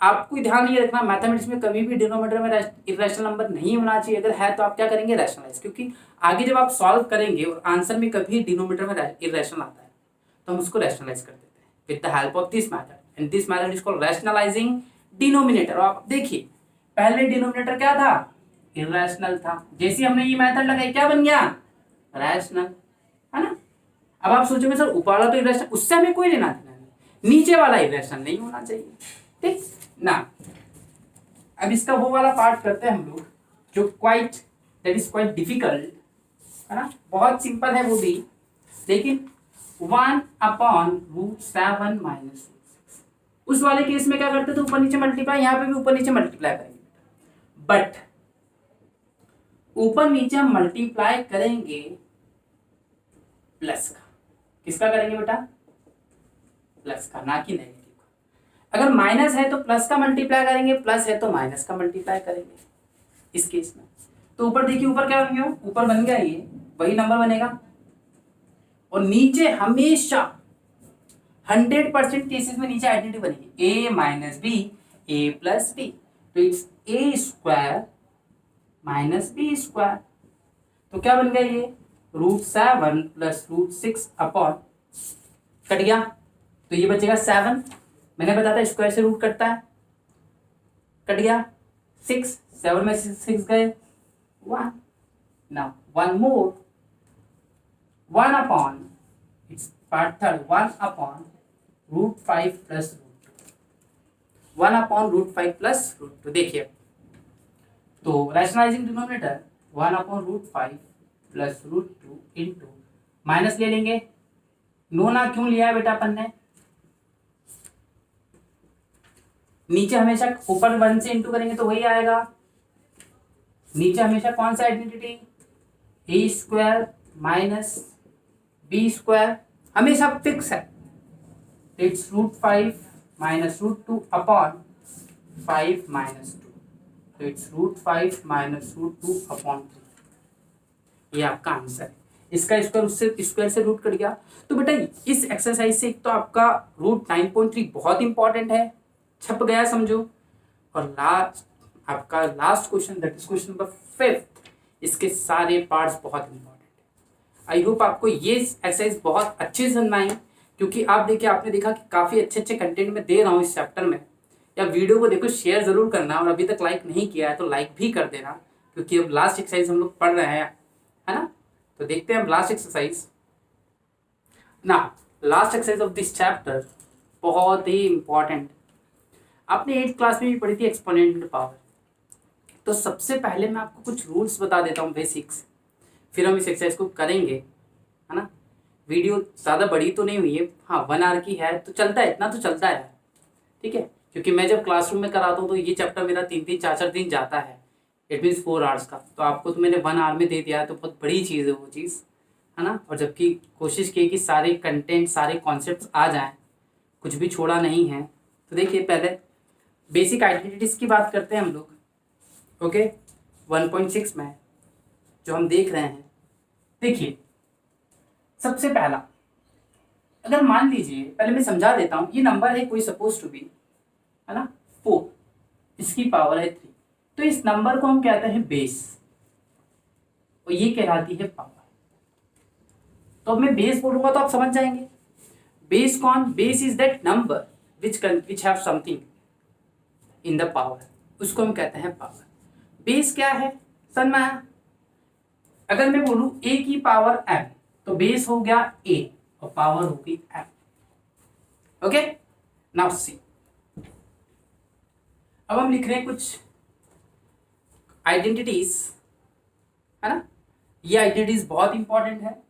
Speaker 1: आपको ध्यान ये रखना, मैथमेटिक्स में कभी भी डिनोमिनेटर में इरेशनल नंबर नहीं होना चाहिए। अगर है तो आप क्या करेंगे, रैशनलाइज। क्योंकि आगे जब आप सॉल्व करेंगे और आंसर में कभी डिनोमिनेटर में इरेशनल आता है तो हम उसको रैशनलाइज कर देते हैं with the help of this method, and this method is called rationalising denominator. और आप देखिए पहले डिनोमिनेटर क्या था, इरेशनल था। जैसे हमने ये मेथड लगाई क्या बन गया, रैशनल, है ना। अब आप सोचोगे सर ऊपर वाला तो इरेशनल, उससे हमें कोई लेना देना नहीं, नीचे वाला इरेशनल नहीं होना चाहिए, ठीक ना। अब इसका वो वाला पार्ट करते हैं हम लोग, जो दैट इज क्वाइट डिफिकल्ट, है ना। बहुत सिंपल है वो भी, लेकिन 1/√7 - उस वाले केस में क्या करते थे, ऊपर नीचे मल्टीप्लाई। यहाँ पे भी ऊपर नीचे मल्टीप्लाई करेंगे, बट ऊपर नीचे हम मल्टीप्लाई करेंगे प्लस का। किसका करेंगे बेटा, प्लस का, ना कि नेगेटिव का। अगर माइनस है तो प्लस का मल्टीप्लाई करेंगे, प्लस है तो माइनस का मल्टीप्लाई करेंगे इस केस में। तो ऊपर देखिए, ऊपर क्या बन गया, ऊपर बन गया ये वही नंबर बनेगा, और नीचे हमेशा 100% केसेस में नीचे आइडेंटिटी बनेगी, a - b a + b, तो इट्स a² - b²। तो क्या बन गया ये, √7 + √6 अपॉन, कट गया तो ये बचेगा 7। मैंने बताया था स्क्वायर से रूट कटता है, कट गया 6, 7 में 6 गए 1। Now one more, 1 upon, it's part third, 1/√5 + √2, 1/√5 + √2। देखिए तो रैशनलाइजिंग डिनोमिनेटर 1/√5 + √2 इंटू, माइनस ले लेंगे, नो ना क्यों लिया है बेटा अपन ने, नीचे हमेशा ऊपर 1 से इंटू करेंगे तो वही आएगा। नीचे हमेशा कौन सा आइडेंटिटी, a² - b² हमेशा फिक्स है, इट्स √5 - √2 अपॉन 5 - 2, तो इट्स √5 - √2 अपॉन 3। ये आपका आंसर है। इसका स्क्वायर उससे स्क्वायर से रूट कट गया। तो बेटा इस एक्सरसाइज से एक तो आपका √9.3 बहुत इंपॉर्टेंट है, छप गया समझो। और लास्ट आपका last question, that is question number 5, इसके सारे पार्ट्स बहुत इंपॉर्टेंट आई होप आपको ये एक्सरसाइज बहुत अच्छे से समझ आई, क्योंकि आप देखिए आपने देखा कि काफ़ी अच्छे अच्छे कंटेंट मैं दे रहा हूँ इस चैप्टर में। या वीडियो को देखो शेयर ज़रूर करना, और अभी तक लाइक नहीं किया है तो लाइक भी कर देना, क्योंकि अब लास्ट एक्सरसाइज हम लोग पढ़ रहे हैं, है ना। तो देखते हैं हम लास्ट एक्सरसाइज ना। Last exercise of this chapter बहुत ही इंपॉर्टेंट, आपने 8th क्लास में भी पढ़ी थी, एक्सपोनेंशियल पावर। तो सबसे पहले मैं आपको कुछ रूल्स बता देता हूँ बेसिक्स, फिर हम इस एक्सरसाइज को करेंगे, है ना। वीडियो ज़्यादा बड़ी तो नहीं हुई है, हाँ 1 आवर की है तो चलता है, इतना तो चलता है, ठीक है। क्योंकि मैं जब क्लासरूम में कराता हूँ तो ये चैप्टर मेरा 3-3 4-4 दिन जाता है, इट मीन्स 4 आवर्स का। तो आपको तो मैंने 1 आवर में दे दिया है, तो बहुत बड़ी चीज़ है वो चीज़, है ना। और जबकि कोशिश की कि सारे कंटेंट सारे कॉन्सेप्ट आ जाएँ, कुछ भी छोड़ा नहीं है। तो देखिए पहले बेसिक आइडेंटिटीज़ की बात करते हैं हम लोग, ओके। 1.6 में जो हम देख रहे हैं, देखिए सबसे पहला, अगर मान लीजिए, पहले मैं समझा देता हूँ, ये नंबर है कोई सपोज टू बी, है ना, 4, इसकी पावर है 3, तो इस नंबर को हम कहते हैं बेस, और ये कहलाती है पावर। तो अब मैं बेस बोलूंगा तो आप समझ जाएंगे, बेस कौन, base is that number which have something in the power, उसको हम कहते हैं पावर। बेस क्या है समझ में आया। अगर मैं बोलूं a की पावर m, तो बेस हो गया a और पावर होगी m, ओके। नाउ सी, अब हम लिख रहे हैं कुछ आइडेंटिटीज, है ना। ये आइडेंटिटीज बहुत इंपॉर्टेंट है।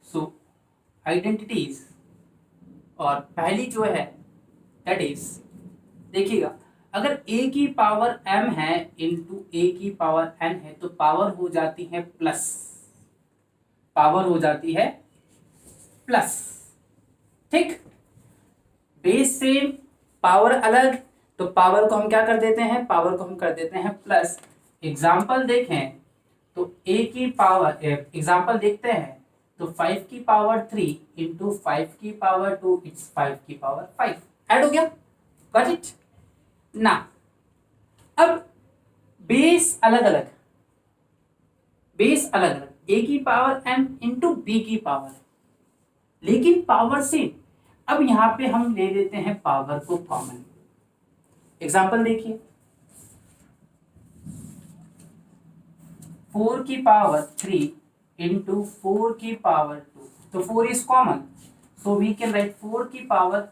Speaker 1: सो आइडेंटिटीज, और पहली जो है दैट इज, देखिएगा अगर a की पावर m है इंटू a की पावर n है, तो पावर हो जाती है प्लस, पावर हो जाती है प्लस, ठीक। बेस सेम पावर अलग, तो पावर को हम क्या कर देते हैं, पावर को हम कर देते हैं प्लस। एग्जाम्पल देखें तो a की पावर, एग्जाम्पल देखते हैं तो 5 की पावर 3 इंटू 5 की पावर 2, इट्स 5 की पावर 5, ऐड हो गया, गॉट इट ना। अब बेस अलग अलग, बेस अलग अलग, a की पावर m इंटू b की पावर, लेकिन पावर सेम। अब यहां पे हम ले लेते हैं पावर को कॉमन। एग्जाम्पल देखिए, 4 की पावर 3 इंटू 4 की पावर 2, तो 4 is common, so we can write 4 की पावर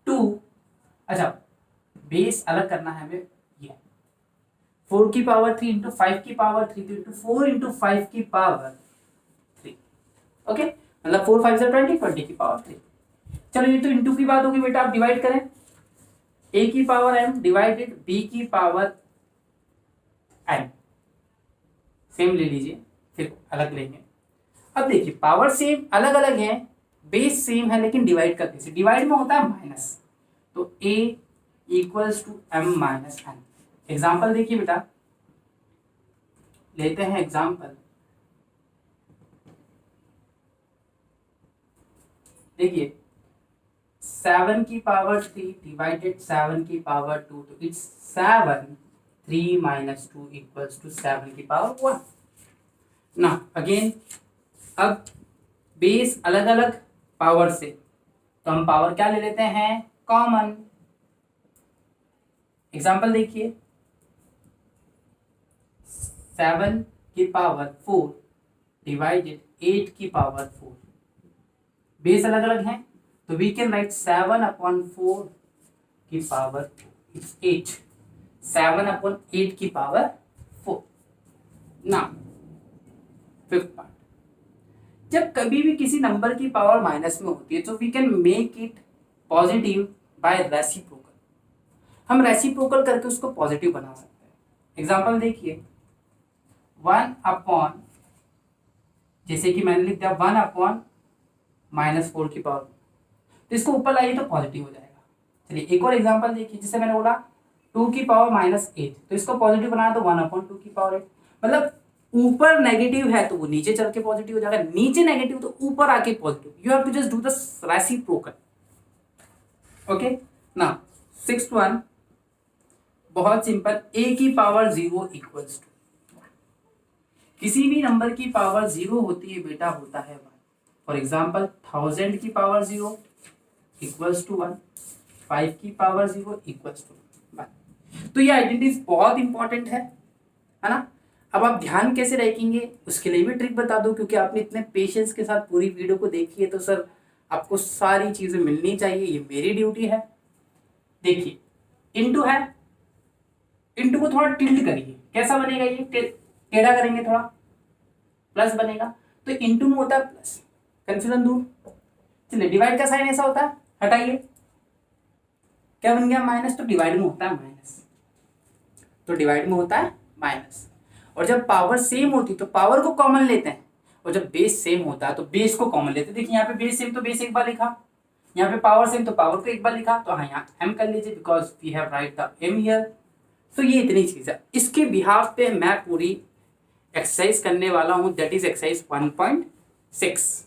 Speaker 1: 2। अच्छा, बेस अलग करना है हमें, ये 4 की पावर 3 इंटू 5 की पावर 3, तो इंटू 4 इंटू 5 की पावर 3, ओके। मतलब 4 5 से 20, 20 की पावर 3। चलो ये तो इंटू की बात होगी बेटा, आप डिवाइड करें, a की पावर m डिवाइडेड b की पावर n, सेम ले लीजिए, फिर अलग लेंगे। अब देखिए पावर सेम अलग अलग है, बेस सेम है, लेकिन डिवाइड का कैसे, डिवाइड में होता है माइनस, तो a equals to m minus n। Example देखिए बेटा, लेते हैं एग्जाम्पल, देखिए 7 की पावर 3 डिवाइडेड 7 की पावर 2, तो इट्स 7, 3 माइनस 2 इक्वल्स टू 7 की पावर 1 ना। अगेन, अब बेस अलग अलग पावर से, तो हम पावर क्या ले लेते हैं, कॉमन। एग्जाम्पल देखिए, 7 की पावर 4 डिवाइडेड 8 की पावर 4, बेस अलग अलग हैं, तो वी कैन राइट 7/4 की पावर 8, 7/8 की पावर 4 ना। फिफ्थ पार्ट, जब कभी भी किसी नंबर की पावर माइनस में होती है तो we can make it positive by reciprocal, हम रेसिप्रोकल करके उसको पॉजिटिव बना सकते हैं। एग्जांपल देखिए, 1/, जैसे कि मैंने लिख दिया 1/-4 की पावर, तो इसको ऊपर लाइए तो पॉजिटिव हो जाएगा। चलिए एक और एग्जांपल देखिए, जैसे मैंने बोला 2 की पावर -8, तो इसको पॉजिटिव बनाया तो 1/2 की पावर 8, मतलब ऊपर नेगेटिव है तो वो नीचे चल के पॉजिटिव हो जाएगा, नीचे नेगेटिव तो ऊपर आके positive. You have to just do the reciprocal, okay ना। सिक्स्थ वन, बहुत सिंपल, a की पावर 0 इक्वल्स टू, किसी भी नंबर की पावर 0 होती है बेटा, होता है 1। फॉर एग्जाम्पल 1000 की पावर 0 इक्वल्स टू 1, 5 की पावर 0 इक्वल्स टू 1। तो ये आइडेंटिटीज बहुत इंपॉर्टेंट है ना। अब आप ध्यान कैसे रखेंगे उसके लिए भी ट्रिक बता दो, क्योंकि आपने इतने पेशेंस के साथ पूरी वीडियो को देखी है, तो सर आपको सारी चीजें मिलनी चाहिए, ये मेरी ड्यूटी है। देखिए इंटू है, इंटू को थोड़ा टिल्ड करिए, कैसा बनेगा ये, टेढ़ा करेंगे थोड़ा, प्लस बनेगा। तो इंटू में होता है प्लस, कंफ्यूजन दूर। चलिए डिवाइड का साइन ऐसा होता है, हटाइए, क्या बन गया माइनस, तो डिवाइड में होता है माइनस, तो डिवाइड में होता है माइनस। और जब पावर सेम होती तो पावर को कॉमन लेते हैं, और जब बेस सेम होता है तो बेस को कॉमन लेते हैं। देखिए यहाँ पे बेस सेम तो बेस एक बार लिखा, यहाँ पे पावर सेम तो पावर को एक बार लिखा, तो हाँ यहाँ m कर लीजिए, because we have write the m here. तो ये इतनी चीज है, इसके बिहाफ पे मैं पूरी एक्सरसाइज करने वाला हूं, दैट इज एक्सरसाइज 1.6।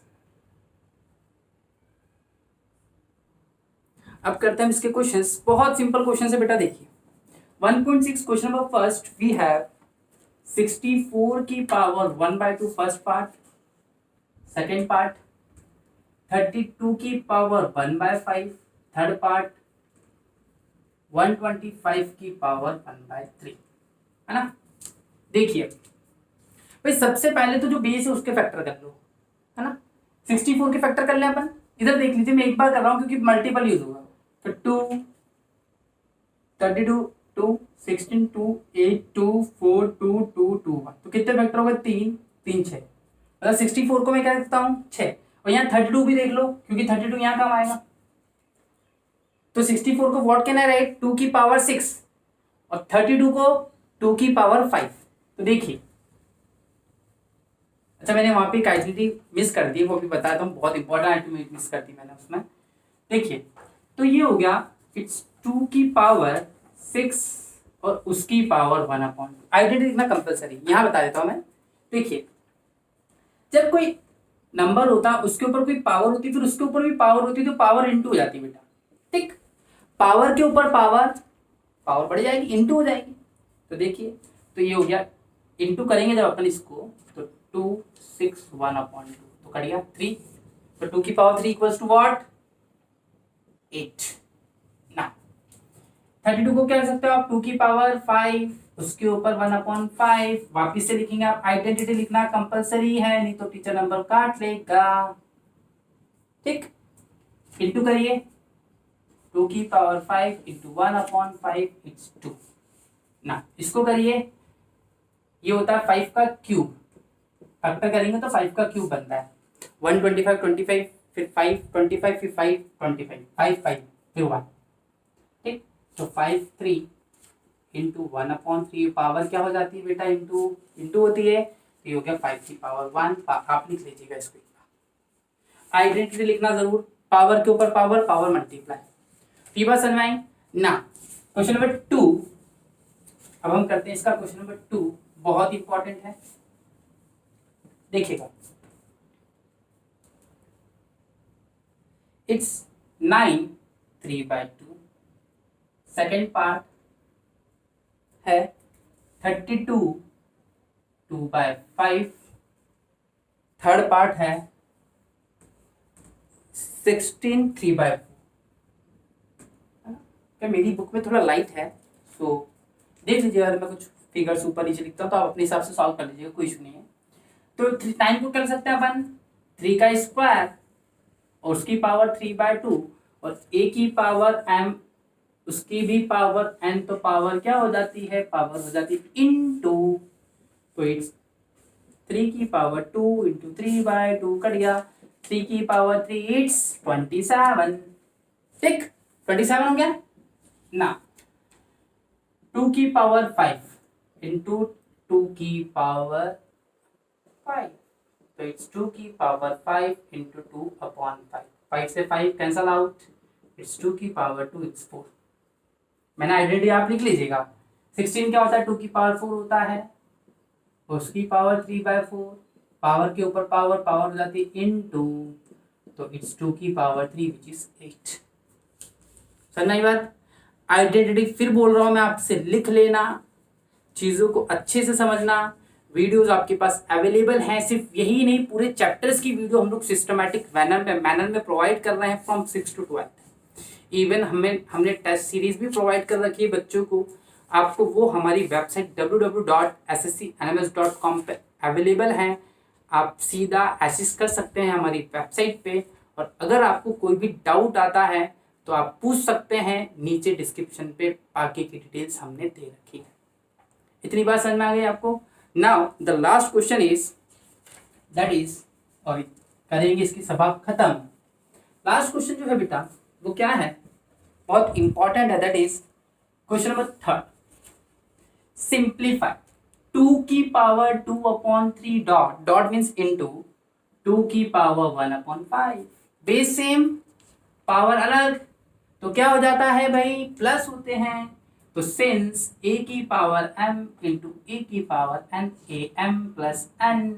Speaker 1: अब करते हैं इसके क्वेश्चंस, बहुत सिंपल क्वेश्चन है बेटा। देखिए 1.6 question number first, we have 64 की power 1/2 first part, second part 32 की पावर 1/5 थर्ड पार्ट, 125 की पावर 1/3, है ना। देखिए भाई सबसे पहले तो जो बेस है उसके फैक्टर कर लो, है ना। 64 के फैक्टर कर ले अपन, इधर देख लीजिए, मैं एक बार कर रहा हूं क्योंकि मल्टीपल यूज होगा। तो 2 32 2 16 2 8 2 4 2 2 2 1, तो कितने फैक्टर हो गए, 3 3 6, मतलब 64 को मैं क्या लिखता हूँ 6। और यहाँ 32 भी देख लो, क्योंकि 32 यहाँ काम आएगा। तो 64 को व्हाट कैन आई राइट, 2 की पावर 6, और 32 को 2 की पावर 5। तो देखिए, अच्छा मैंने वहां पे एक आइडेंटिटी मिस कर दी, वो भी बताया था, बहुत इंपॉर्टेंट आइडेंटिटी मिस कर दी मैंने उसमें। देखिए तो ये हो गया, इट्स 2 की पावर 6 और उसकी पावर 1/2। आइडेंटिटी लिखना कंपलसरी, यहाँ बता देता हूं मैं। देखिए जब कोई नंबर होता है उसके ऊपर कोई पावर होती है, फिर उसके ऊपर भी पावर होती है, तो पावर इंटू हो जाती है बेटा, ठीक। पावर के ऊपर पावर, पावर बढ़ जाएगी, इंटू हो जाएगी। तो देखिए तो ये हो गया, इंटू करेंगे जब अपन इसको, तो 2 6 1/2, तो कट गया 3। तो 2 की पावर 3 इक्वल्स टू व्हाट, 8 ना। 32 को क्या कर सकते हो आप, 2 की पावर 5 उसके ऊपर 1/5, वापिस से लिखेंगे आप, आइडेंटिटी लिखना कंपलसरी है, नहीं तो टीचर नंबर काट लेगा, ठीक। इंटू करिए, 2 की पावर 5 इंटू 1/5 इट्स 2 ना। इसको करिए, ये होता है 5 का क्यूब, फैक्टर करेंगे तो 5 का क्यूब बनता है, 125 25 फिर 5 25 फिर 5 25 5 5 फिर 1, ठीक। तो 5 3 इंटू 1/3, पावर क्या हो जाती है बेटा, इंटू इंटू होती है, तो ये हो गया 5 की पावर 1। आप लिख लीजिएगा इसको, आइडेंटिटी लिखना जरूर, पावर के ऊपर पावर, पावर मल्टीप्लाई। ये बात समझ में आई ना। क्वेश्चन नंबर 2, अब हम करते हैं इसका क्वेश्चन नंबर 2, बहुत इंपॉर्टेंट है, देखिएगा। इट्स 9 3/2, सेकेंड पार्ट है 32 2/5, थर्ड पार्ट है 16 3/4। क्या मेरी बुक में थोड़ा लाइट है, तो देख लीजिए, अगर मैं कुछ फिगर्स ऊपर नीचे लिखता हूँ तो आप अपने हिसाब से सॉल्व कर लीजिएगा, कोई इशू नहीं है। तो 9 को कर सकते हैं अपन 3 का स्क्वायर और उसकी पावर 3/2, और a की पावर m उसकी भी पावर n, तो पावर क्या हो जाती है, पावर हो जाती है इनटू, तो इट्स 3 की पावर 2 इंटू 3/2, कट गया, 3 की पावर 3 इट्स 27, ठीक। 27 हो गया ना। 2 की पावर 5 इंटू 2 की पावर 5, तो इट्स 2 की पावर 5 इंटू 2/5, 5 से 5 कैंसल आउट, इट्स 2 की पावर 2 इट्स 4। मैंने आइडेंटिटी आप लिख लीजिएगा। 16 क्या होता है, 2 की पावर 4 होता है, उसकी पावर 3/4, पावर के ऊपर पावर, पावर हो जाती है इनटू, तो इट्स 2 की पावर 3 विच इज 8। समझना ये बात। आइडेंटिटी फिर बोल रहा हूं मैं आपसे, लिख लेना, चीजों को अच्छे से समझना, वीडियोस आपके पास अवेलेबल हैं। सिर्फ यही नहीं, पूरे चैप्टर्स की वीडियो हम लोग सिस्टमैटिक मैनर में प्रोवाइड कर रहे हैं फ्रॉम 6 to 12। इवन हमने टेस्ट सीरीज भी प्रोवाइड कर रखी है बच्चों को। आपको वो हमारी वेबसाइट www.sscnms.com पे अवेलेबल हैं। आप सीधा एक्सेस कर सकते हैं हमारी वेबसाइट पे। और अगर आपको कोई भी डाउट आता है तो आप पूछ सकते हैं, नीचे डिस्क्रिप्शन पे बाकी की डिटेल्स हमने दे रखी है। इतनी बात समझ में आ गई आपको। Now the last question is that is, और करेंगे इसकी सभा खत्म। लास्ट क्वेश्चन जो है बेटा वो क्या है, बहुत इंपॉर्टेंट है, that is question number 3। Simplify 2 की पावर 2/3 डॉट मीन्स इनटू 2 की पावर 1/5। बेस सेम, पावर अलग, तो क्या हो जाता है भाई, प्लस होते हैं। तो सिंस a की पावर m इंटू a की power n, am plus n,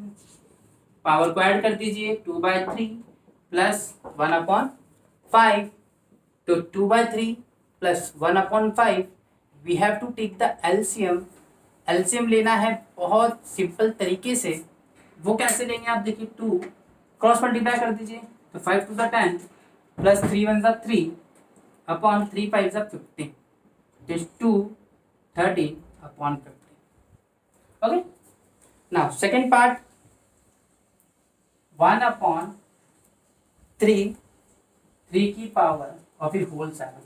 Speaker 1: power को ऐड कर दीजिए 2/3 प्लस 1/5। तो 2/3 plus 1/5, we have to take the LCM. LCM लेना है बहुत सिंपल तरीके से। वो कैसे लेंगे आप देखिए, 2 क्रॉस मल्टीप्लाई कर दीजिए, तो 5 to the 10 plus 3 1 3 upon 3 5 50, is 230/50। okay, now second part 1/3 की पावर और फिर होल 7।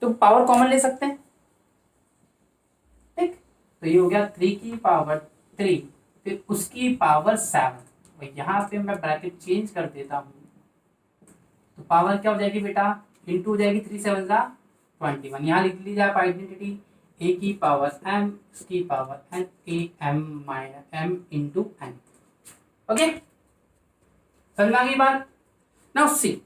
Speaker 1: तो पावर कॉमन ले सकते हैं, ठीक। तो ये हो गया 3 की पावर 3 फिर उसकी पावर 7। तो यहाँ पे मैं ब्रैकेट चेंज कर देता हूँ, तो पावर क्या हो जाएगी बेटा, इंटू हो जाएगी 3 7 21। यहाँ लिख लीजिए आप आइडेंटिटी, a की पावर m, उसकी power n, am minus m into n। Okay, समझ में आ गई बात। नाउ सी,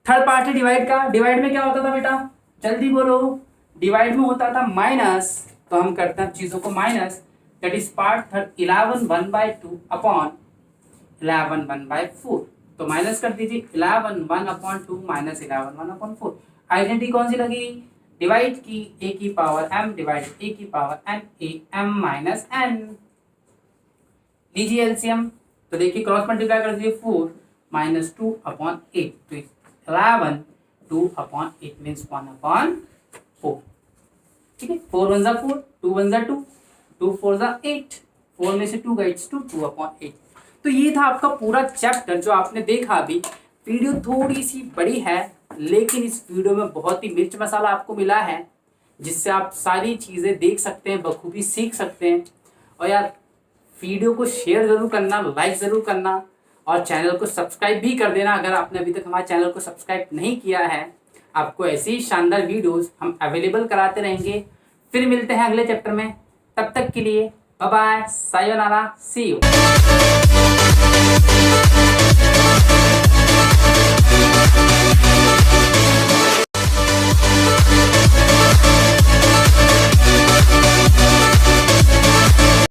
Speaker 1: थर्ड पार्ट है डिवाइड का। डिवाइड में क्या होता था बेटा, जल्दी बोलो। डिवाइड में होता था माइनस, तो हम करते हैं चीजों को minus. That is part third 11 1/2 upon 11 1/4। तो माइनस कर दीजिए 11 1/2 माइनस 11 1/4। आइडेंटिटी कौन सी लगी, डिवाइड की, a की पावर m डिवाइड a की power n, am minus n। लीजिए एलसीएम, तो देखिए क्रॉस मल्टीप्लाई कर दीजिए 4 माइनस 2/8। तो 11 2/8 मीन्स 1/4। ठीक है, 4 1 4, 2 1 2, 2 4 8, 4 में से 2 गए 2/8। तो ये था आपका पूरा चैप्टर जो आपने देखा। अभी वीडियो थोड़ी सी बड़ी है, लेकिन इस वीडियो में बहुत ही मिर्च मसाला आपको मिला है, जिससे आप सारी चीज़ें देख सकते हैं, बखूबी सीख सकते हैं। और यार वीडियो को शेयर ज़रूर करना, लाइक ज़रूर करना, और चैनल को सब्सक्राइब भी कर देना अगर आपने अभी तक हमारे चैनल को सब्सक्राइब नहीं किया है। आपको ऐसे ही शानदार वीडियोस हम अवेलेबल कराते रहेंगे। फिर मिलते हैं अगले चैप्टर में, तब तक के लिए bye bye, sayonara, see you.